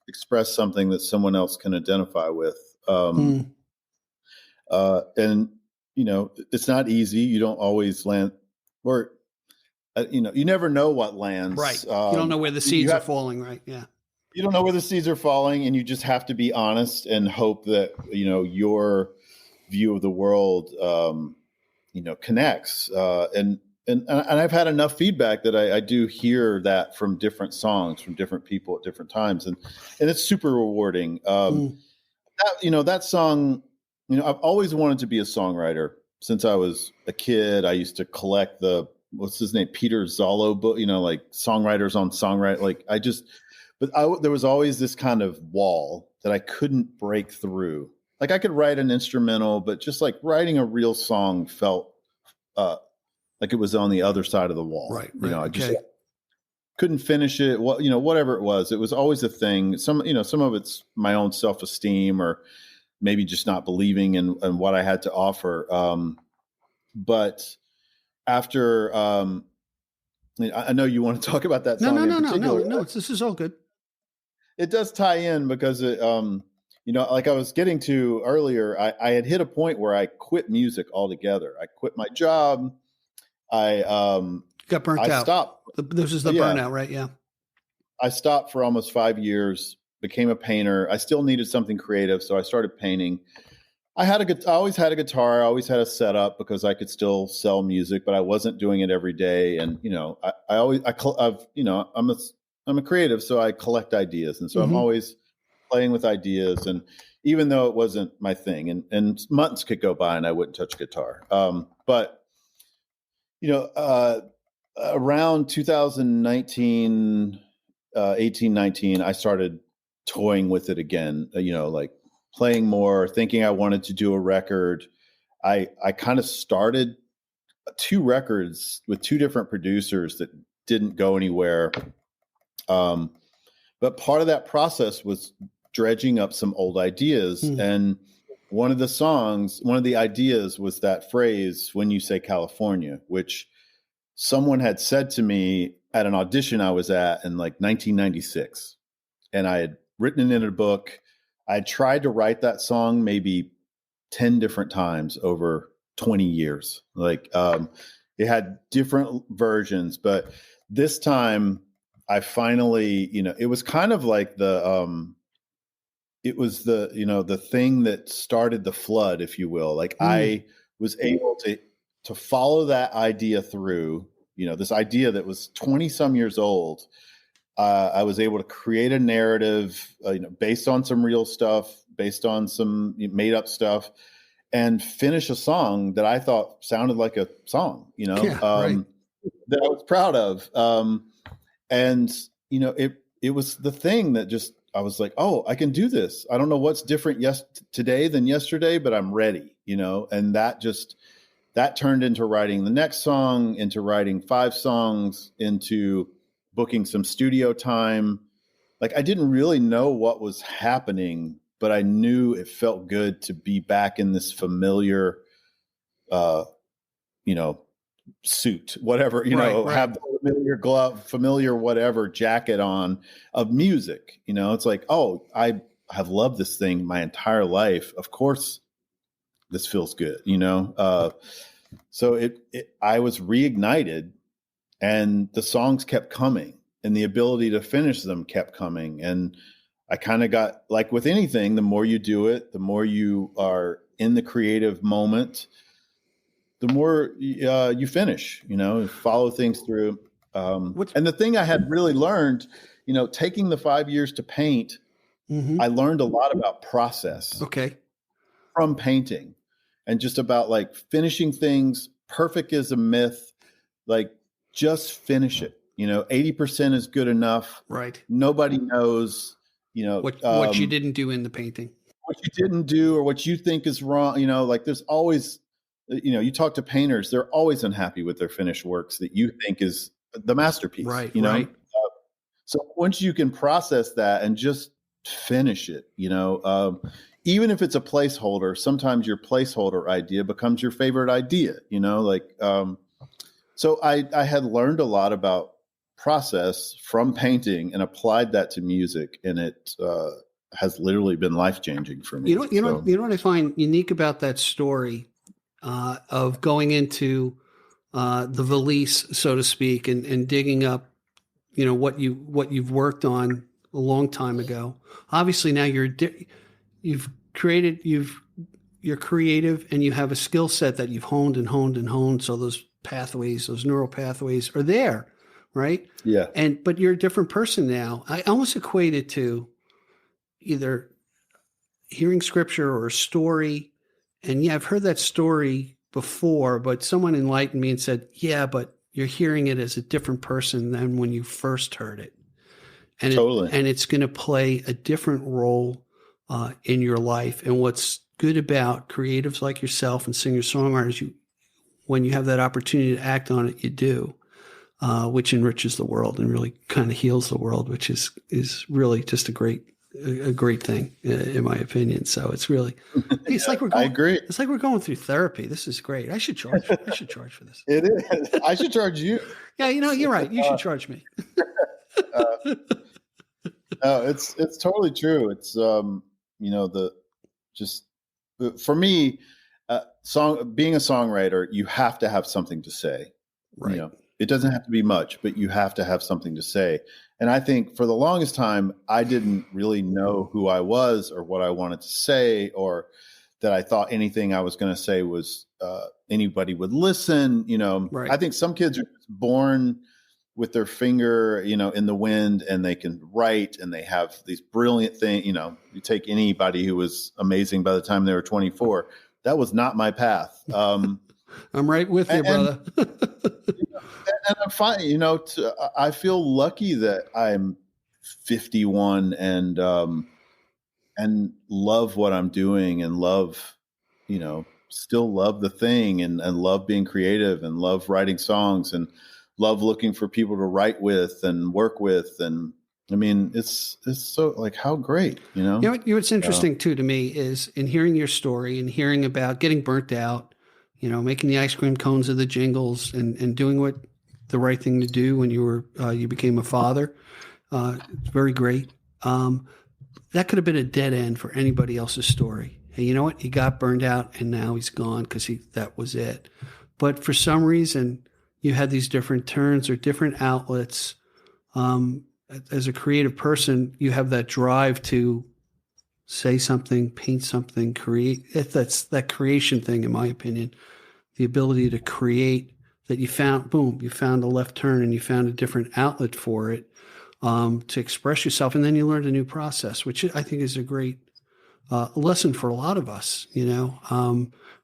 expressed something that someone else can identify with. And it's not easy. You don't always land, or you never know what lands. Right. You don't know where the seeds are falling. Right. Yeah. You don't know where the seeds are falling, and you just have to be honest and hope that your view of the world connects. And I've had enough feedback that I do hear that from different songs from different people at different times, and it's super rewarding. That song, I've always wanted to be a songwriter since I was a kid. I used to collect what's his name, Peter Zollo book, like songwriters on songwriter. There was always this kind of wall that I couldn't break through. Like, I could write an instrumental, but just like writing a real song felt like it was on the other side of the wall. Right. I just couldn't finish it. Whatever it was always a thing. Some of it's my own self-esteem, or maybe just not believing in what I had to offer. But after, I know you want to talk about that song. No. This is all good. It does tie in because it, like I was getting to earlier, I had hit a point where I quit music altogether. I quit my job. I got burnt out. I stopped. This is the burnout, right? Yeah. I stopped for almost 5 years, became a painter. I still needed something creative, so I started painting. I always had a guitar. I always had a setup because I could still sell music, but I wasn't doing it every day. And I'm a creative, so I collect ideas, and so I'm always playing with ideas. And even though it wasn't my thing, and months could go by and I wouldn't touch guitar. But around 2019, 18, 19, I started toying with it again. Like playing more, thinking I wanted to do a record. I kind of started 2 records with 2 different producers that didn't go anywhere. But part of that process was dredging up some old ideas. And one of the ideas was that phrase, when you say California, which someone had said to me at an audition I was at in like 1996. And I had written it in a book. I tried to write that song maybe 10 different times over 20 years. It had different versions, but this time I finally, it was kind of like it was the thing that started the flood, if you will. Like I was able to follow that idea through, this idea that was 20 some years old. I was able to create a narrative, based on some real stuff, based on some made up stuff, and finish a song that I thought sounded like a song, that I was proud of. And it was the thing that just, I was like, oh, I can do this. I don't know what's different today than yesterday, but I'm ready, and that turned into writing the next song, into writing 5 songs, into booking some studio time. Like, I didn't really know what was happening, but I knew it felt good to be back in this familiar, suit, whatever, have the familiar glove, familiar whatever jacket on of music. It's like, oh, I have loved this thing my entire life. Of course, this feels good, So I was reignited, and the songs kept coming, and the ability to finish them kept coming. And I kind of got, like with anything, the more you do it, the more you are in the creative moment, the more you finish, follow things through. And the thing I had really learned, taking the 5 years to paint, I learned a lot about process. Okay. From painting, and just about like finishing things. Perfect is a myth. Like, just finish it. 80% is good enough. Right. Nobody knows, what you didn't do in the painting, what you didn't do, or what you think is wrong. Like there's always, you talk to painters, they're always unhappy with their finished works that you think is the masterpiece. Right. Right. So once you can process that and just finish it, even if it's a placeholder, sometimes your placeholder idea becomes your favorite idea, so I had learned a lot about process from painting and applied that to music, and it has literally been life-changing for me. You know what I find unique about that story of going into the valise, so to speak, and digging up, what you've worked on a long time ago. Obviously now you're creative, and you have a skill set that you've honed and honed and honed. So those pathways, those neural pathways are there, right? Yeah. But you're a different person now. I almost equate it to either hearing scripture or a story. And yeah, I've heard that story before, but someone enlightened me and said, yeah, but you're hearing it as a different person than when you first heard it. And totally. And it's going to play a different role in your life. And what's good about creatives like yourself and singer-songwriters, when you have that opportunity to act on it, you do, which enriches the world and really kind of heals the world, which is really just a great thing, in my opinion. So it's really, it's like we're going, I agree. It's like we're going through therapy. This is great. I should charge for this. It is. I should charge you. Yeah. You're right. You should charge me. No, it's totally true. It's, for me, being a songwriter, you have to have something to say. Right. It doesn't have to be much, but you have to have something to say. And I think for the longest time, I didn't really know who I was or what I wanted to say, or that I thought anything I was going to say was anybody would listen. Right. I think some kids are born with their finger, in the wind, and they can write, and they have these brilliant things. You take anybody who was amazing by the time they were 24. That was not my path. I'm right with you, brother. And I'm fine. I feel lucky that I'm 51 and love what I'm doing, and love, still love the thing, and love being creative, and love writing songs, and love looking for people to write with and work with. And I mean, it's so, like, how great, what's interesting too to me is in hearing your story and hearing about getting burnt out, making the ice cream cones of the jingles, and doing what the right thing to do when you became a father. It's very great. That could have been a dead end for anybody else's story. Hey, you know what? He got burned out and now he's gone because that was it. But for some reason, you had these different turns or different outlets. As a creative person, you have that drive to say something, paint something, create. That's that creation thing, in my opinion. The ability to create, that you found a left turn and you found a different outlet for it, to express yourself. And then you learned a new process, which I think is a great lesson for a lot of us,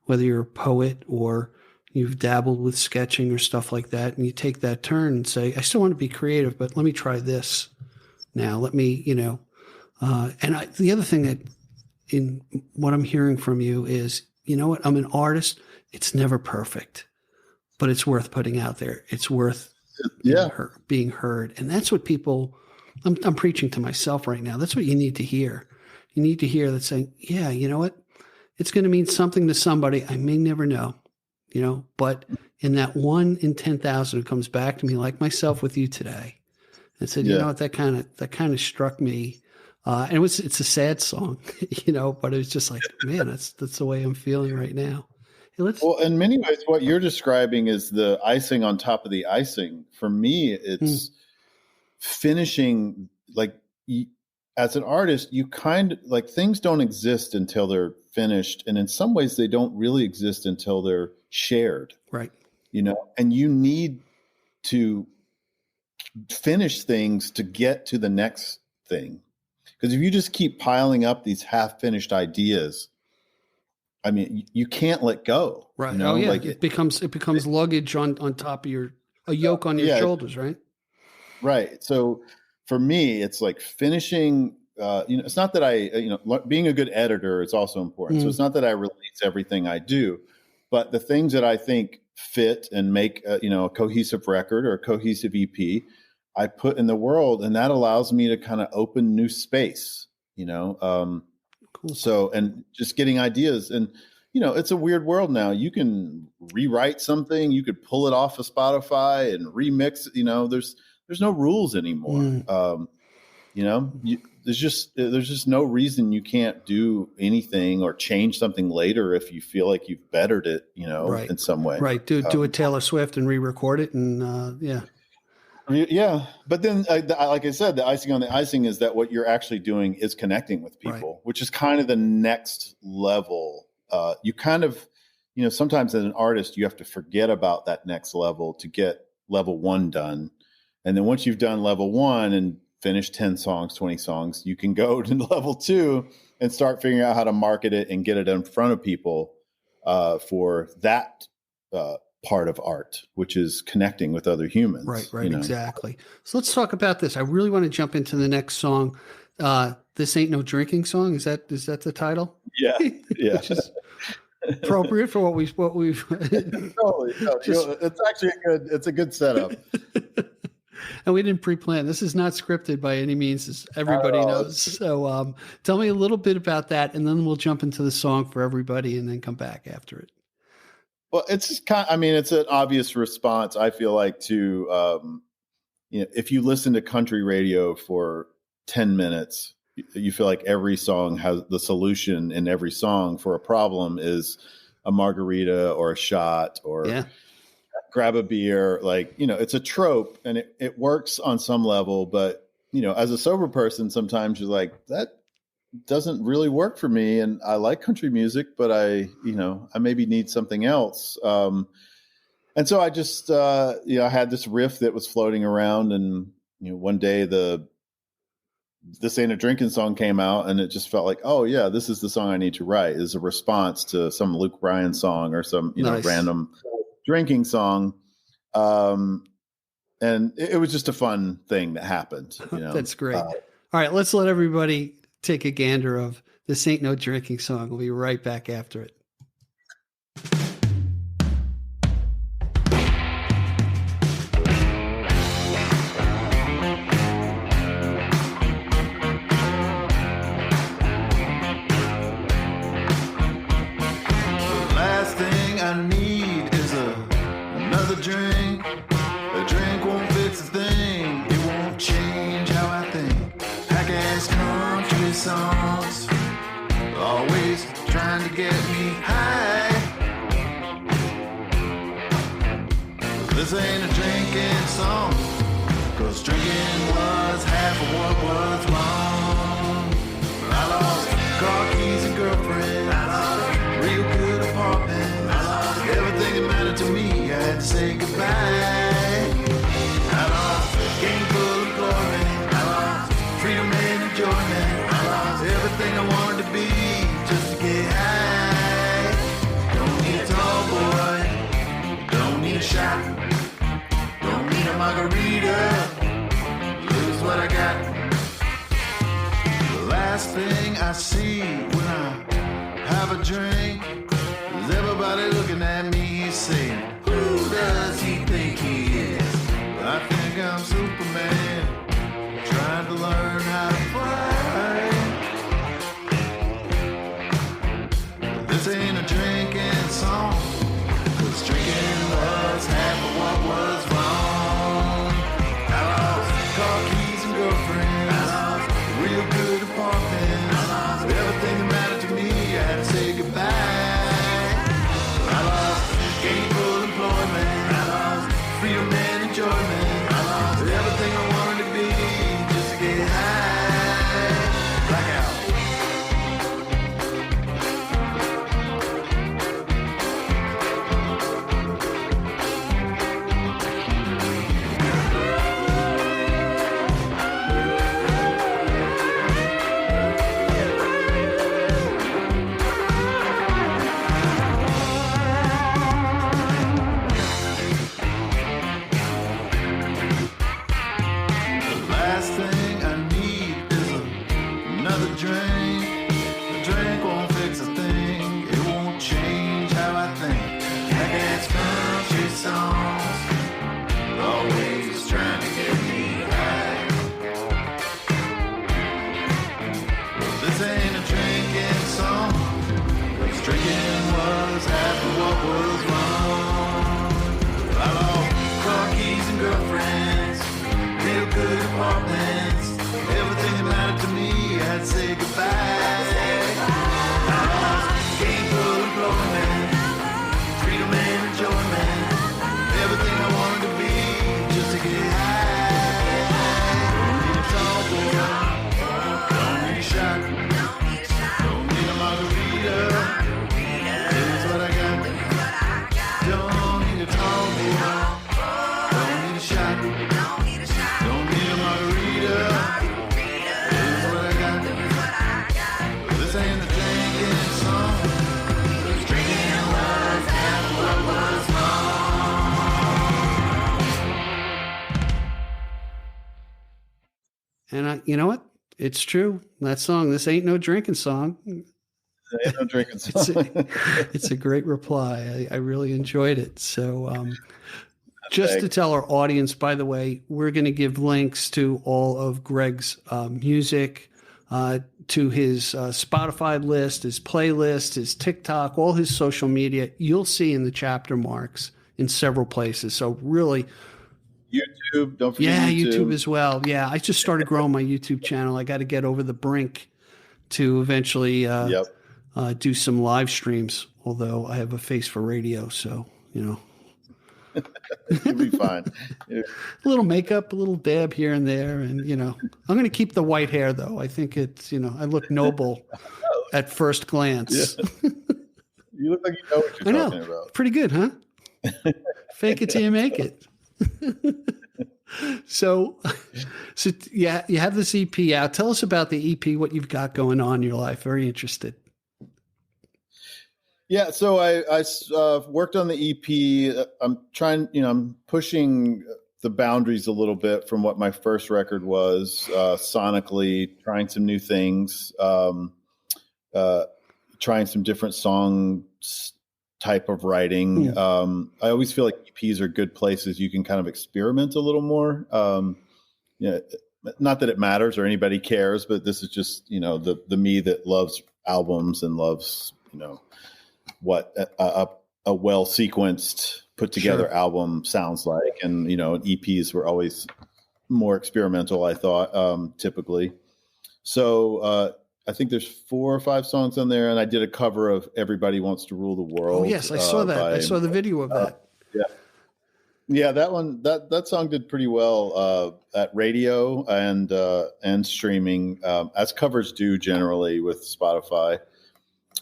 whether you're a poet or you've dabbled with sketching or stuff like that, and you take that turn and say, I still want to be creative, but let me try this now. Let me, the other thing that in what I'm hearing from you is, I'm an artist. It's never perfect, but it's worth putting out there. It's worth being heard. And that's what people, I'm preaching to myself right now. That's what you need to hear. you need to hear that's saying, yeah, you know what? It's going to mean something to somebody. I may never know, but in that 1 in 10,000 who comes back to me, like myself with you today, and said, you know what, that kind of struck me. And it's a sad song, but it was just like, man, that's the way I'm feeling right now. Hey, well, in many ways, what you're describing is the icing on top of the icing. For me, it's finishing, like, as an artist, you kind of like, things don't exist until they're finished. And in some ways they don't really exist until they're shared. Right. And you need to finish things to get to the next thing. Because if you just keep piling up these half-finished ideas, I mean, you can't let go. Right. Oh yeah. Like it becomes luggage on top of a yoke on your shoulders, right? Right. So for me, it's like finishing, it's not that being a good editor is also important. So it's not that I release everything I do, but the things that I think fit and make, a cohesive record or a cohesive EP, I put in the world, and that allows me to kind of open new space, cool. So, and just getting ideas, and, it's a weird world now. You can rewrite something, you could pull it off of Spotify and remix it. There's no rules anymore. There's just no reason you can't do anything or change something later if you feel like you've bettered it, in some way. Right. Do a Taylor Swift and re-record it. And yeah. Yeah. But then, like I said, the icing on the icing is that what you're actually doing is connecting with people, which is kind of the next level. You kind of, sometimes as an artist, you have to forget about that next level to get level 1 done. And then once you've done level 1 and finished 10 songs, 20 songs, you can go to level 2 and start figuring out how to market it and get it in front of people for that part of art, which is connecting with other humans. Right, exactly. So let's talk about this. I really want to jump into the next song. This Ain't No Drinking Song. Is that the title? Yeah. Yeah. Which is appropriate for what we've totally. It's actually it's a good setup. And we didn't pre-plan. This is not scripted by any means, as everybody knows. So tell me a little bit about that, and then we'll jump into the song for everybody and then come back after it. Well, it's just it's an obvious response, I feel like, to, if you listen to country radio for 10 minutes, you feel like every song has the solution, in every song for a problem is a margarita or a shot or grab a beer. Like, it's a trope, and it works on some level, but, as a sober person, sometimes you're like, that doesn't really work for me. And I like country music, but I maybe need something else. And so I just, I had this riff that was floating around, and, one day This Ain't a Drinking Song came out, and it just felt like, oh yeah, this is the song I need to write, is a response to some Luke Bryan song or some, random drinking song. And it was just a fun thing that happened. That's great. All right, let's let everybody take a gander of This Ain't No Drinking Song. We'll be right back after it. Last thing I need is another drink. A drink won't fix a thing. It won't change how I think. Hack-ass country songs, always trying to get me high. This ain't a drinking song, 'cause drinking was half of what was wrong. I lost car keys and girlfriend, I lost a real good apartment, I lost everything that mattered to me. I had to say goodbye. I lost gainful employment, I lost freedom and enjoyment, I lost everything I wanted to be just to get high. Don't need a tall boy, don't need a shot, don't need a margarita, lose what I got. The last thing I see when I have a drink is everybody looking at me saying, who does he think he is? I think I'm Superman, trying to learn how to fly. And you know what? It's true. That song, This Ain't No Drinking Song. Ain't no drinking song. It's a great reply. I really enjoyed it. So just to tell our audience, by the way, we're going to give links to all of Greg's music, to his Spotify list, his playlist, his TikTok, all his social media. You'll see in the chapter marks in several places. So really, YouTube, don't forget. Yeah, YouTube as well. Yeah, I just started growing my YouTube channel. I got to get over the brink to eventually do some live streams, although I have a face for radio, so, you know. You'll be fine. A little makeup, a little dab here and there, and, you know. I'm going to keep the white hair, though. I think it's, you know, I look noble at first glance. Yeah. You look like you know what you're talking about. Pretty good, huh? Fake it till you make it. So yeah, you have this EP out. Tell us about the EP, what you've got going on in your life. Very interested. Yeah, so I worked on the EP. I'm pushing the boundaries a little bit from what my first record was, sonically, trying some new things, trying some different song type of writing. I always feel like EPs are good places you can kind of experiment a little more. Not that it matters or anybody cares, but this is just, you know, the me that loves albums and loves, you know, what a well sequenced, put together album sounds like. And, you know, EPs were always more experimental, I thought, typically. So I think there's 4 or 5 songs on there, and I did a cover of Everybody Wants to Rule the World. Oh, yes, I saw that. I saw the video of that. Yeah, that one, that song did pretty well at radio and streaming, as covers do generally with Spotify.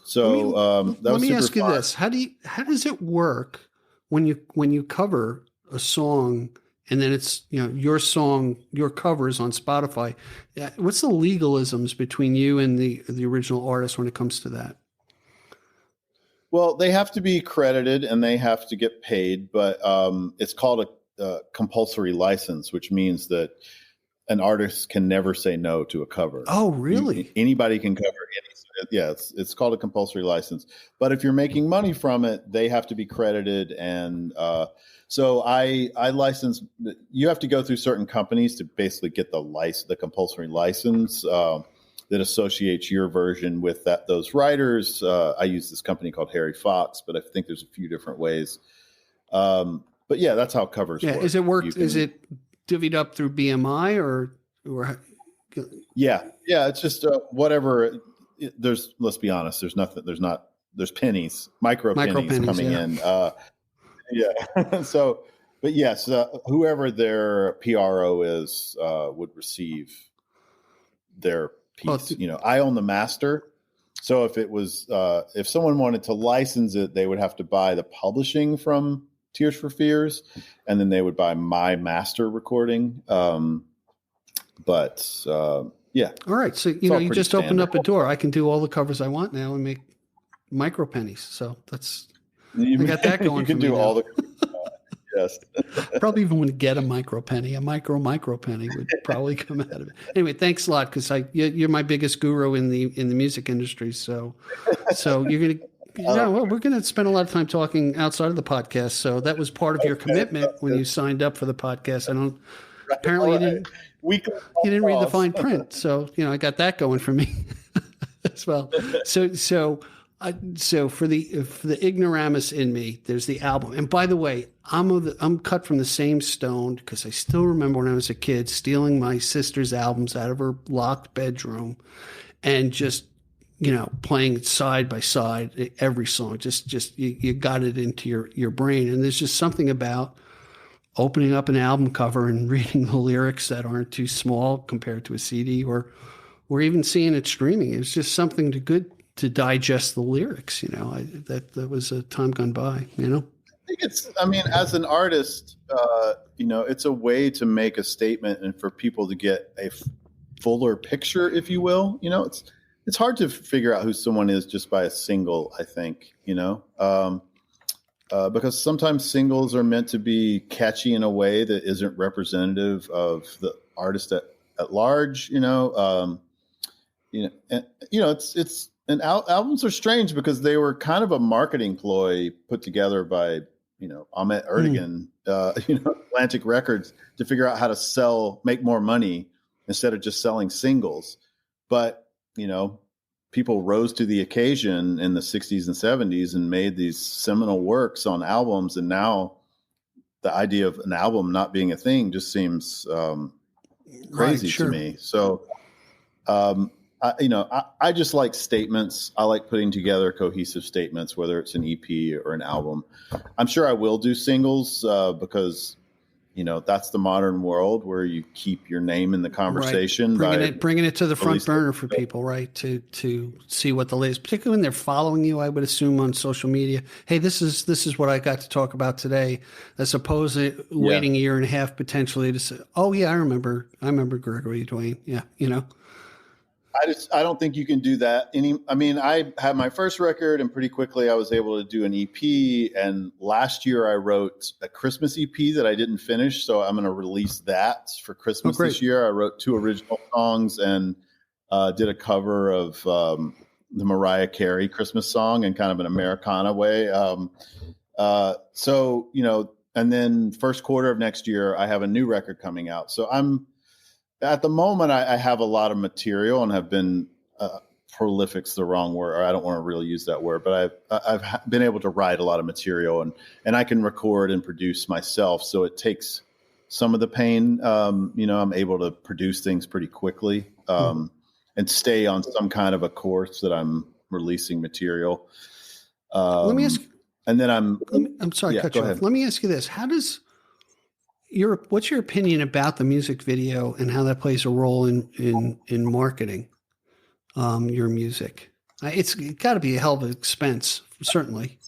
So let me ask you this: how does it work when you cover a song and then it's, you know, your song, your covers on Spotify? What's the legalisms between you and the original artist when it comes to that? Well, they have to be credited and they have to get paid, but it's called a compulsory license, which means that an artist can never say no to a cover. Oh, really? Anybody can cover any. Yeah, it's called a compulsory license. But if you're making money from it, they have to be credited. And so I license. You have to go through certain companies to basically get the compulsory license that associates your version with those writers. I use this company called Harry Fox, but I think there's a few different ways. But yeah, that's how covers work. Is it divvied up through BMI or? Yeah. It's just whatever. Let's be honest. There's pennies, micro pennies coming in. Yeah. So, but yes, whoever their PRO is would receive their piece. You know, I own the master. So if someone wanted to license it, they would have to buy the publishing from Tears for Fears, and then they would buy my master recording. Yeah. All right. So, you know, you just opened up a door. I can do all the covers I want now and make micro pennies. So I got that going. You can do all the, yes. Probably even want to get a micro penny. A micro penny would probably come out of it. Anyway, thanks a lot. Cause you're my biggest guru in the music industry. So you're going to, we're going to spend a lot of time talking outside of the podcast. So that was part of your commitment when you signed up for the podcast. Apparently you didn't read the fine print. So, you know, I got that going for me as well. So for the ignoramus in me, there's the album. And by the way, I'm cut from the same stone because I still remember when I was a kid stealing my sister's albums out of her locked bedroom and just, you know, playing it side by side, every song, just you got it into your brain. And there's just something about opening up an album cover and reading the lyrics that aren't too small compared to a CD or even seeing it streaming. It's just something good to digest the lyrics, you know. That was a time gone by, you know. I think as an artist, you know, it's a way to make a statement and for people to get a fuller picture, if you will. You know, it's hard to figure out who someone is just by a single, I think, you know. Because sometimes singles are meant to be catchy in a way that isn't representative of the artist at large, albums are strange because they were kind of a marketing ploy put together by, Ahmet Ertegun, Atlantic Records, to figure out how to make more money instead of just selling singles. But, people rose to the occasion in the 60s and 70s and made these seminal works on albums. And now the idea of an album not being a thing just seems crazy to me. So, I just like statements. I like putting together cohesive statements, whether it's an EP or an album. I'm sure I will do singles because, that's the modern world where you keep your name in the conversation. Right. Bringing it to the front burner for people, right? To see what the latest, particularly when they're following you, I would assume on social media. Hey, this is what I got to talk about today, as opposed to waiting a year and a half potentially to say, oh yeah, I remember Gregory Dwane. Yeah, I don't think you can do that. I had my first record and pretty quickly I was able to do an EP. And last year I wrote a Christmas EP that I didn't finish. So I'm going to release that for Christmas this year. I wrote 2 original songs and did a cover of the Mariah Carey Christmas song in kind of an Americana way. And then first quarter of next year, I have a new record coming out. So at the moment, I have a lot of material and have been prolific's the wrong word, or I don't want to really use that word, but I've been able to write a lot of material and I can record and produce myself. So it takes some of the pain. I'm able to produce things pretty quickly and stay on some kind of a course that I'm releasing material. Let me ask. And then I'm sorry, cut you off. Let me ask you this: what's your opinion about the music video and how that plays a role in marketing your music? It's got to be a hell of an expense, certainly.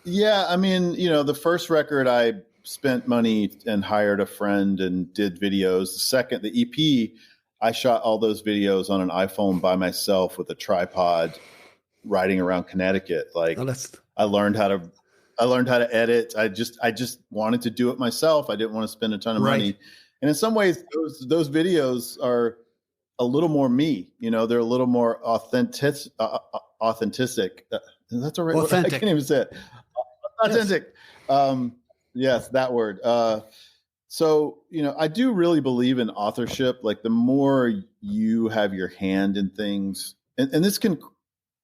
Yeah, the first record I spent money and hired a friend and did videos. The EP, I shot all those videos on an iPhone by myself with a tripod, riding around Connecticut. I learned how to edit. I just wanted to do it myself. I didn't want to spend a ton of money. And in some ways, those videos are a little more me. They're a little more authentic. That's all right. Authentic. I can't even say it. Authentic. Yes, that word. So, I do really believe in authorship. Like the more you have your hand in things, and this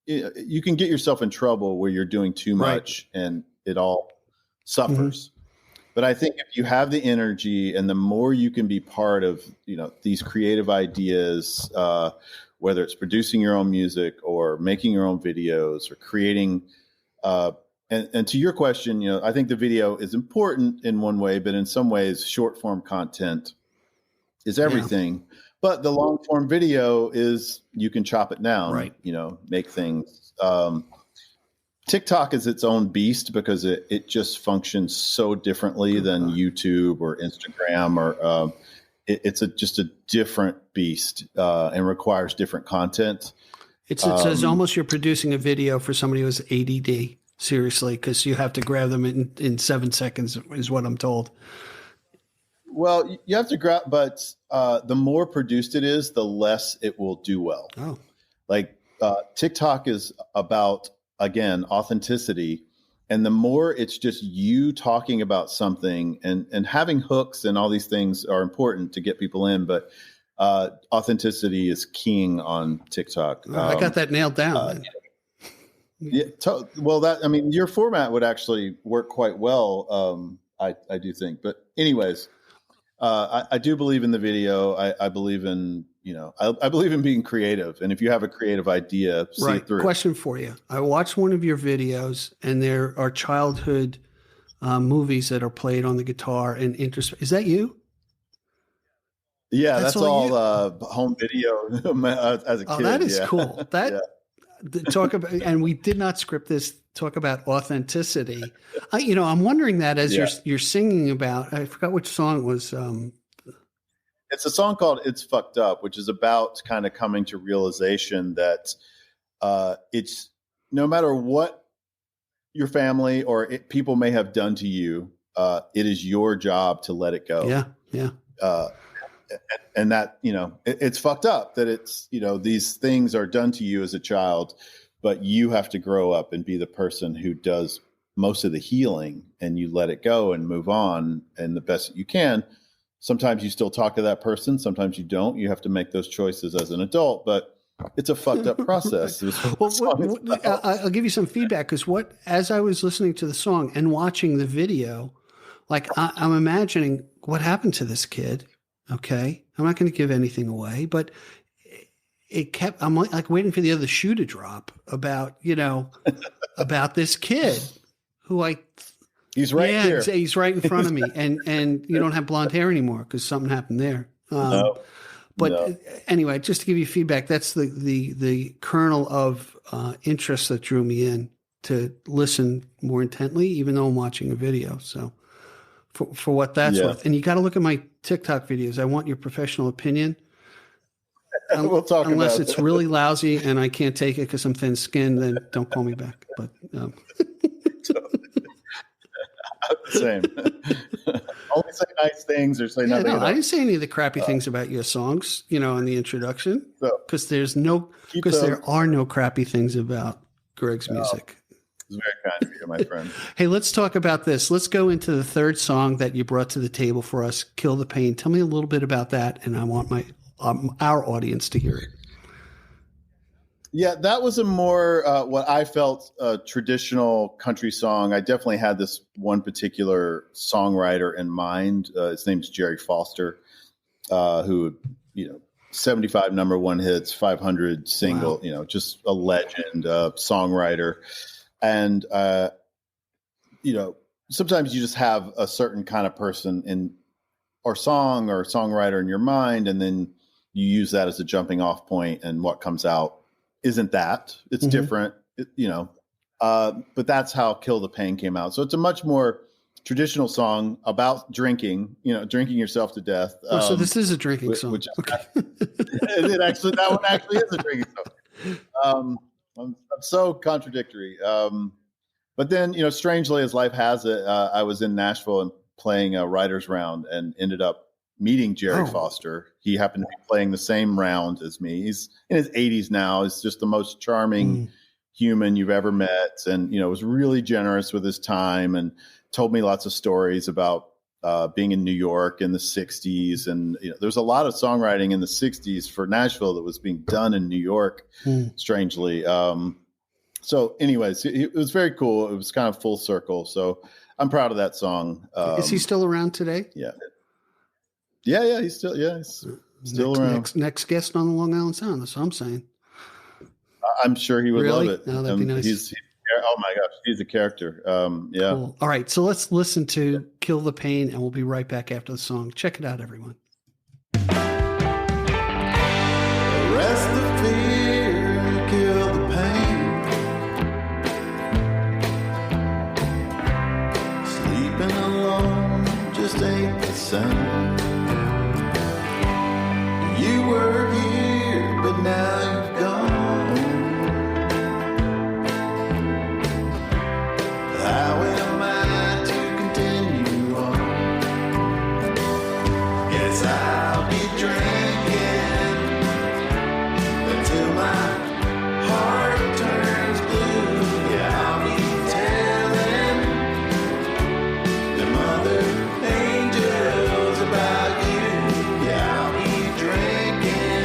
you can get yourself in trouble where you're doing too much and it all suffers. But I think if you have the energy and the more you can be part of, these creative ideas, whether it's producing your own music or making your own videos or creating, and to your question, I think the video is important in one way, but in some ways short form content is everything. Yeah. But the long form video is, you can chop it down, make things, TikTok is its own beast because it just functions so differently than YouTube or Instagram, or it's just a different beast and requires different content. It's almost you're producing a video for somebody who has ADD, seriously, because you have to grab them in 7 seconds is what I'm told. Well, you have to grab, but the more produced it is, the less it will do well. Oh, TikTok is about, again, authenticity. And the more it's just you talking about something and having hooks and all these things are important to get people in. But authenticity is king on TikTok. I got that nailed down. Your format would actually work quite well. I do think. But anyways, I do believe in the video. I believe in, I believe in being creative. And if you have a creative idea, see it through. Question for you. I watched one of your videos and there are childhood movies that are played on the guitar and interest. Is that you? Yeah, that's all home video as a kid. Oh, that is cool. Talk about, and we did not script this, talk about authenticity. I'm wondering that as you're singing about, I forgot which song it was. It's a song called It's Fucked Up, which is about kind of coming to realization that it's no matter what your family or people may have done to you, it is your job to let it go. Yeah. and that, it's fucked up that it's, these things are done to you as a child, but you have to grow up and be the person who does most of the healing, and you let it go and move on and the best that you can. Sometimes you still talk to that person. Sometimes you don't. You have to make those choices as an adult, but it's a fucked up process. I'll give you some feedback, because as I was listening to the song and watching the video, like I'm imagining what happened to this kid. Okay. I'm not going to give anything away, but I'm like waiting for the other shoe to drop about, about this kid who he's right here. He's right in front of me. And you don't have blonde hair anymore because something happened there. Anyway, just to give you feedback, that's the kernel of interest that drew me in to listen more intently, even though I'm watching a video. So for what that's worth. And you got to look at my TikTok videos. I want your professional opinion. We'll talk unless about it's really lousy and I can't take it because I'm thin skinned, then don't call me back. But same. Only say nice things or say nothing. I didn't say any of the crappy things about your songs, in the introduction, because there are no crappy things about Greg's music. It's very kind of you, my friend. Hey, let's talk about this. Let's go into the third song that you brought to the table for us, Kill the Pain. Tell me a little bit about that, and I want our audience to hear it. Yeah, that was a more what I felt a traditional country song. I definitely had this one particular songwriter in mind. His name's Jerry Foster, who 75 number one hits, 500 single. Wow. Just a legend, songwriter. And sometimes you just have a certain kind of person or song or songwriter in your mind, and then you use that as a jumping off point, and what comes out isn't that. It's different, but that's how Kill the Pain came out. So it's a much more traditional song about drinking, drinking yourself to death. So this is a drinking song. Okay. That one actually is a drinking song. I'm so contradictory. But then, strangely as life has it, I was in Nashville and playing a writer's round and ended up meeting Jerry Foster. He happened to be playing the same round as me. He's in his 80s now. He's just the most charming human you've ever met. And, was really generous with his time and told me lots of stories about being in New York in the 60s. And there's a lot of songwriting in the 60s for Nashville that was being done in New York, strangely. So anyways, it was very cool. It was kind of full circle. So I'm proud of that song. Is he still around today? Yeah. Yeah, he's still around. Next guest on the Long Island Sound. That's what I'm saying. I'm sure he would love it. No, that'd be nice. Oh my gosh, he's a character. Yeah. Cool. All right, so let's listen to Kill the Pain, and we'll be right back after the song. Check it out, everyone. Arrest the fear, kill the pain. Sleeping alone just ain't the same. You were here, but now you've gone. How am I to continue on? Guess I'll be drinking until my heart turns blue. Yeah, I'll be telling the mother angels about you. Yeah, I'll be drinking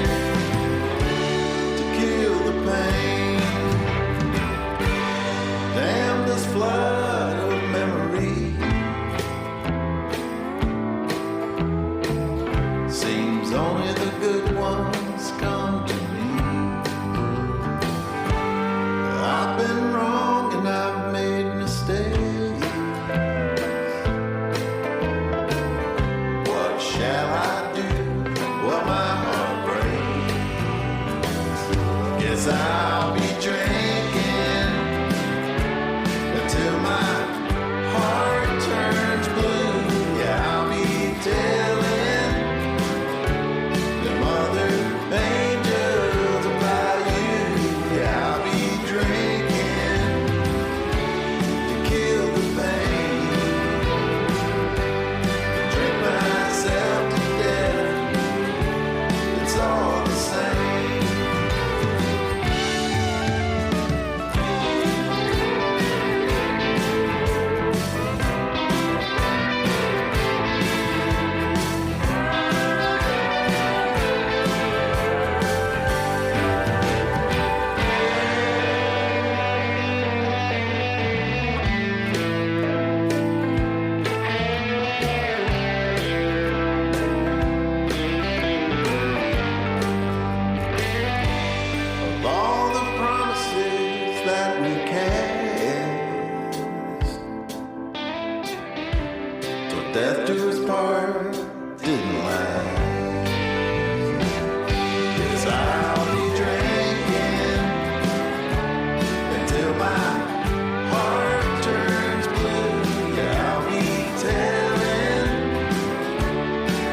Death to his part didn't last. Yes, I'll be drinking until my heart turns blue. Yeah, I'll be telling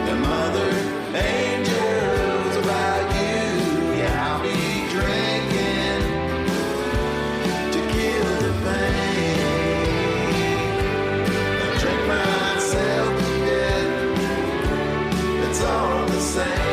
the mother angels about you. Yeah, I'll be drinking to kill the pain. I'll drink myself to death. It's all the same.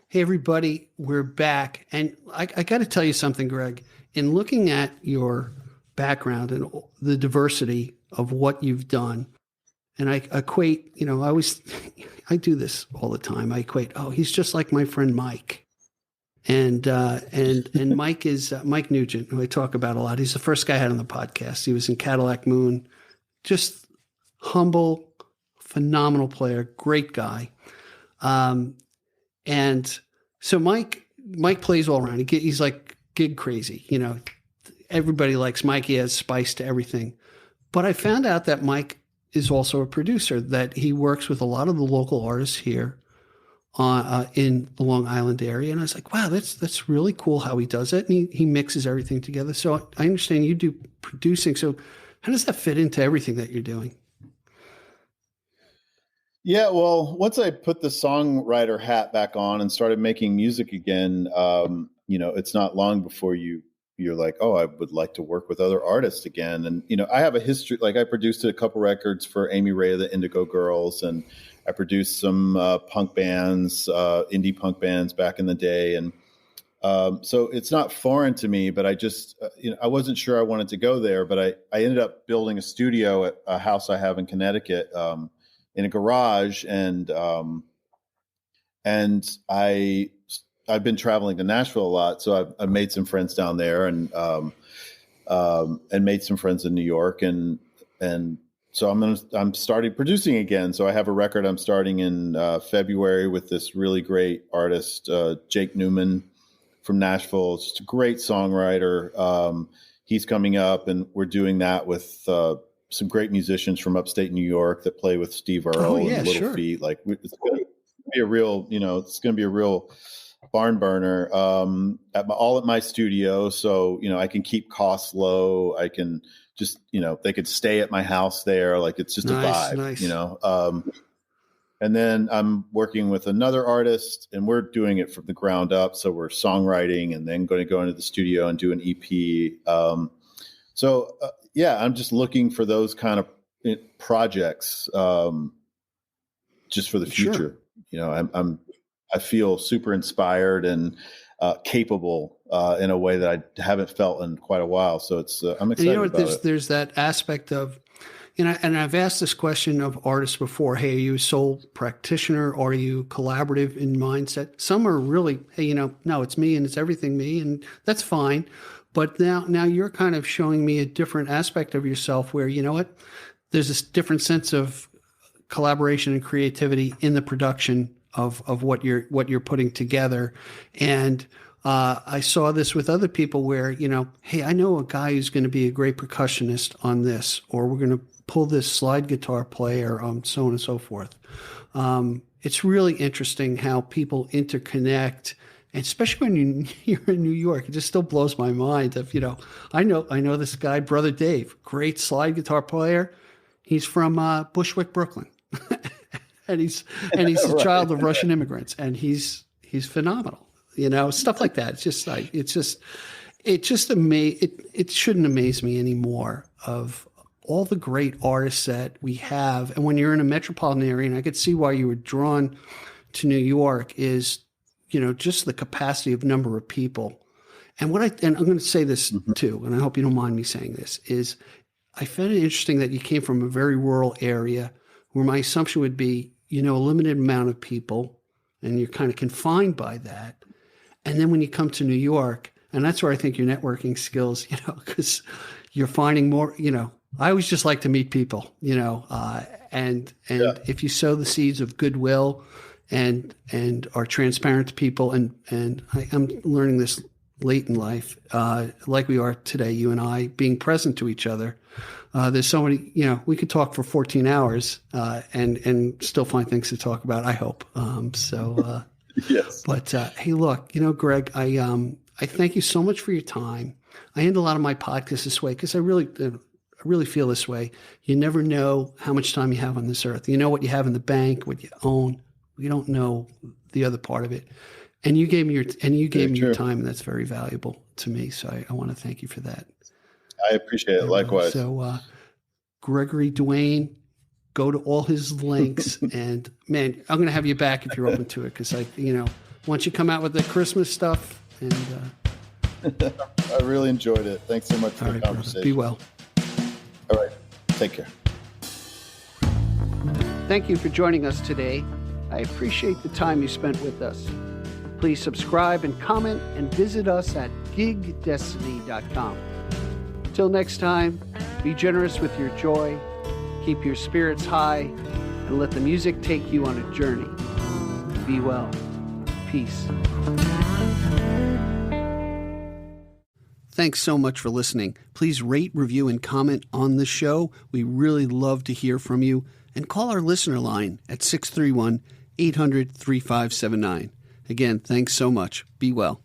Hey, everybody, we're back. And I got to tell you something, Greg. In looking at your background and the diversity of what you've done, and I equate, I do this all the time. I equate, oh, he's just like my friend Mike. And Mike is Mike Nugent, who I talk about a lot. He's the first guy I had on the podcast. He was in Cadillac Moon, just humble, phenomenal player, great guy. And so Mike plays all around. He's like gig crazy. Everybody likes Mike. He has spice to everything. But I found out that Mike is also a producer, that he works with a lot of the local artists here in the Long Island area. And I was like, wow, that's really cool how he does it. And he mixes everything together. So I understand you do producing. So how does that fit into everything that you're doing? Yeah, well, once I put the songwriter hat back on and started making music again, it's not long before you're like, oh, I would like to work with other artists again. And, I have a history, like I produced a couple records for Amy Ray of the Indigo Girls, and I produced some punk bands, indie punk bands back in the day. And so it's not foreign to me, but I just, I wasn't sure I wanted to go there, but I ended up building a studio at a house I have in Connecticut, in a garage, and I've been traveling to Nashville a lot, so I've made some friends down there, and made some friends in New York, and so I'm starting producing again. So I have a record I'm starting in February with this really great artist, Jake Newman from Nashville. It's just a great songwriter. He's coming up, and we're doing that with some great musicians from upstate New York that play with Steve Earle and Little Feat. Like, it's going to be a real, it's going to be a real barn burner all at my studio. So, I can keep costs low. I can just, they could stay at my house there. Like, it's just a vibe, nice. And then I'm working with another artist, and we're doing it from the ground up. So we're songwriting and then going to go into the studio and do an EP. I'm just looking for those kind of projects, just for the future. Sure. I feel super inspired and capable in a way that I haven't felt in quite a while. So it's I'm excited about it. There's that aspect of, and I've asked this question of artists before. Hey, are you a sole practitioner, or are you collaborative in mindset? Some are really, hey, no, it's me and it's everything me, and that's fine. But now you're kind of showing me a different aspect of yourself where, there's this different sense of collaboration and creativity in the production of what you're putting together. And I saw this with other people where, hey, I know a guy who's going to be a great percussionist on this, or we're going to pull this slide guitar player, so on and so forth. It's really interesting how people interconnect. And especially when you're in New York, it just still blows my mind. I know this guy, Brother Dave, great slide guitar player. He's from Bushwick, Brooklyn, and he's right. A child of Russian immigrants, and he's phenomenal. Stuff like that. It's just like it shouldn't amaze me anymore of all the great artists that we have. And when you're in a metropolitan area, and I could see why you were drawn to New York, is just the capacity of number of people. And and I'm going to say this too, and I hope you don't mind me saying this, is I found it interesting that you came from a very rural area where my assumption would be, a limited amount of people, and you're kind of confined by that. And then when you come to New York, and that's where I think your networking skills, because you're finding more, I always just like to meet people, and if you sow the seeds of goodwill and are transparent to people, and I'm learning this late in life, like we are today, you and I, being present to each other. There's so many, we could talk for 14 hours and still find things to talk about, I hope. Yes. But hey, look, Greg, I thank you so much for your time. I end a lot of my podcasts this way because I really feel this way. You never know how much time you have on this earth. You know what you have in the bank, what you own. We don't know the other part of it. And you gave me your time, and that's very valuable to me. So I want to thank you for that. I appreciate it. Likewise. So, Gregory Dwane, go to all his links, and man, I'm going to have you back if you're open to it. Cause once you come out with the Christmas stuff, and, I really enjoyed it. Thanks so much for the conversation. Brother, be well. All right. Take care. Thank you for joining us today. I appreciate the time you spent with us. Please subscribe and comment, and visit us at gigdestiny.com. Till next time, be generous with your joy, keep your spirits high, and let the music take you on a journey. Be well. Peace. Thanks so much for listening. Please rate, review, and comment on the show. We really love to hear from you. And call our listener line at 631-800-3579. Again, thanks so much. Be well.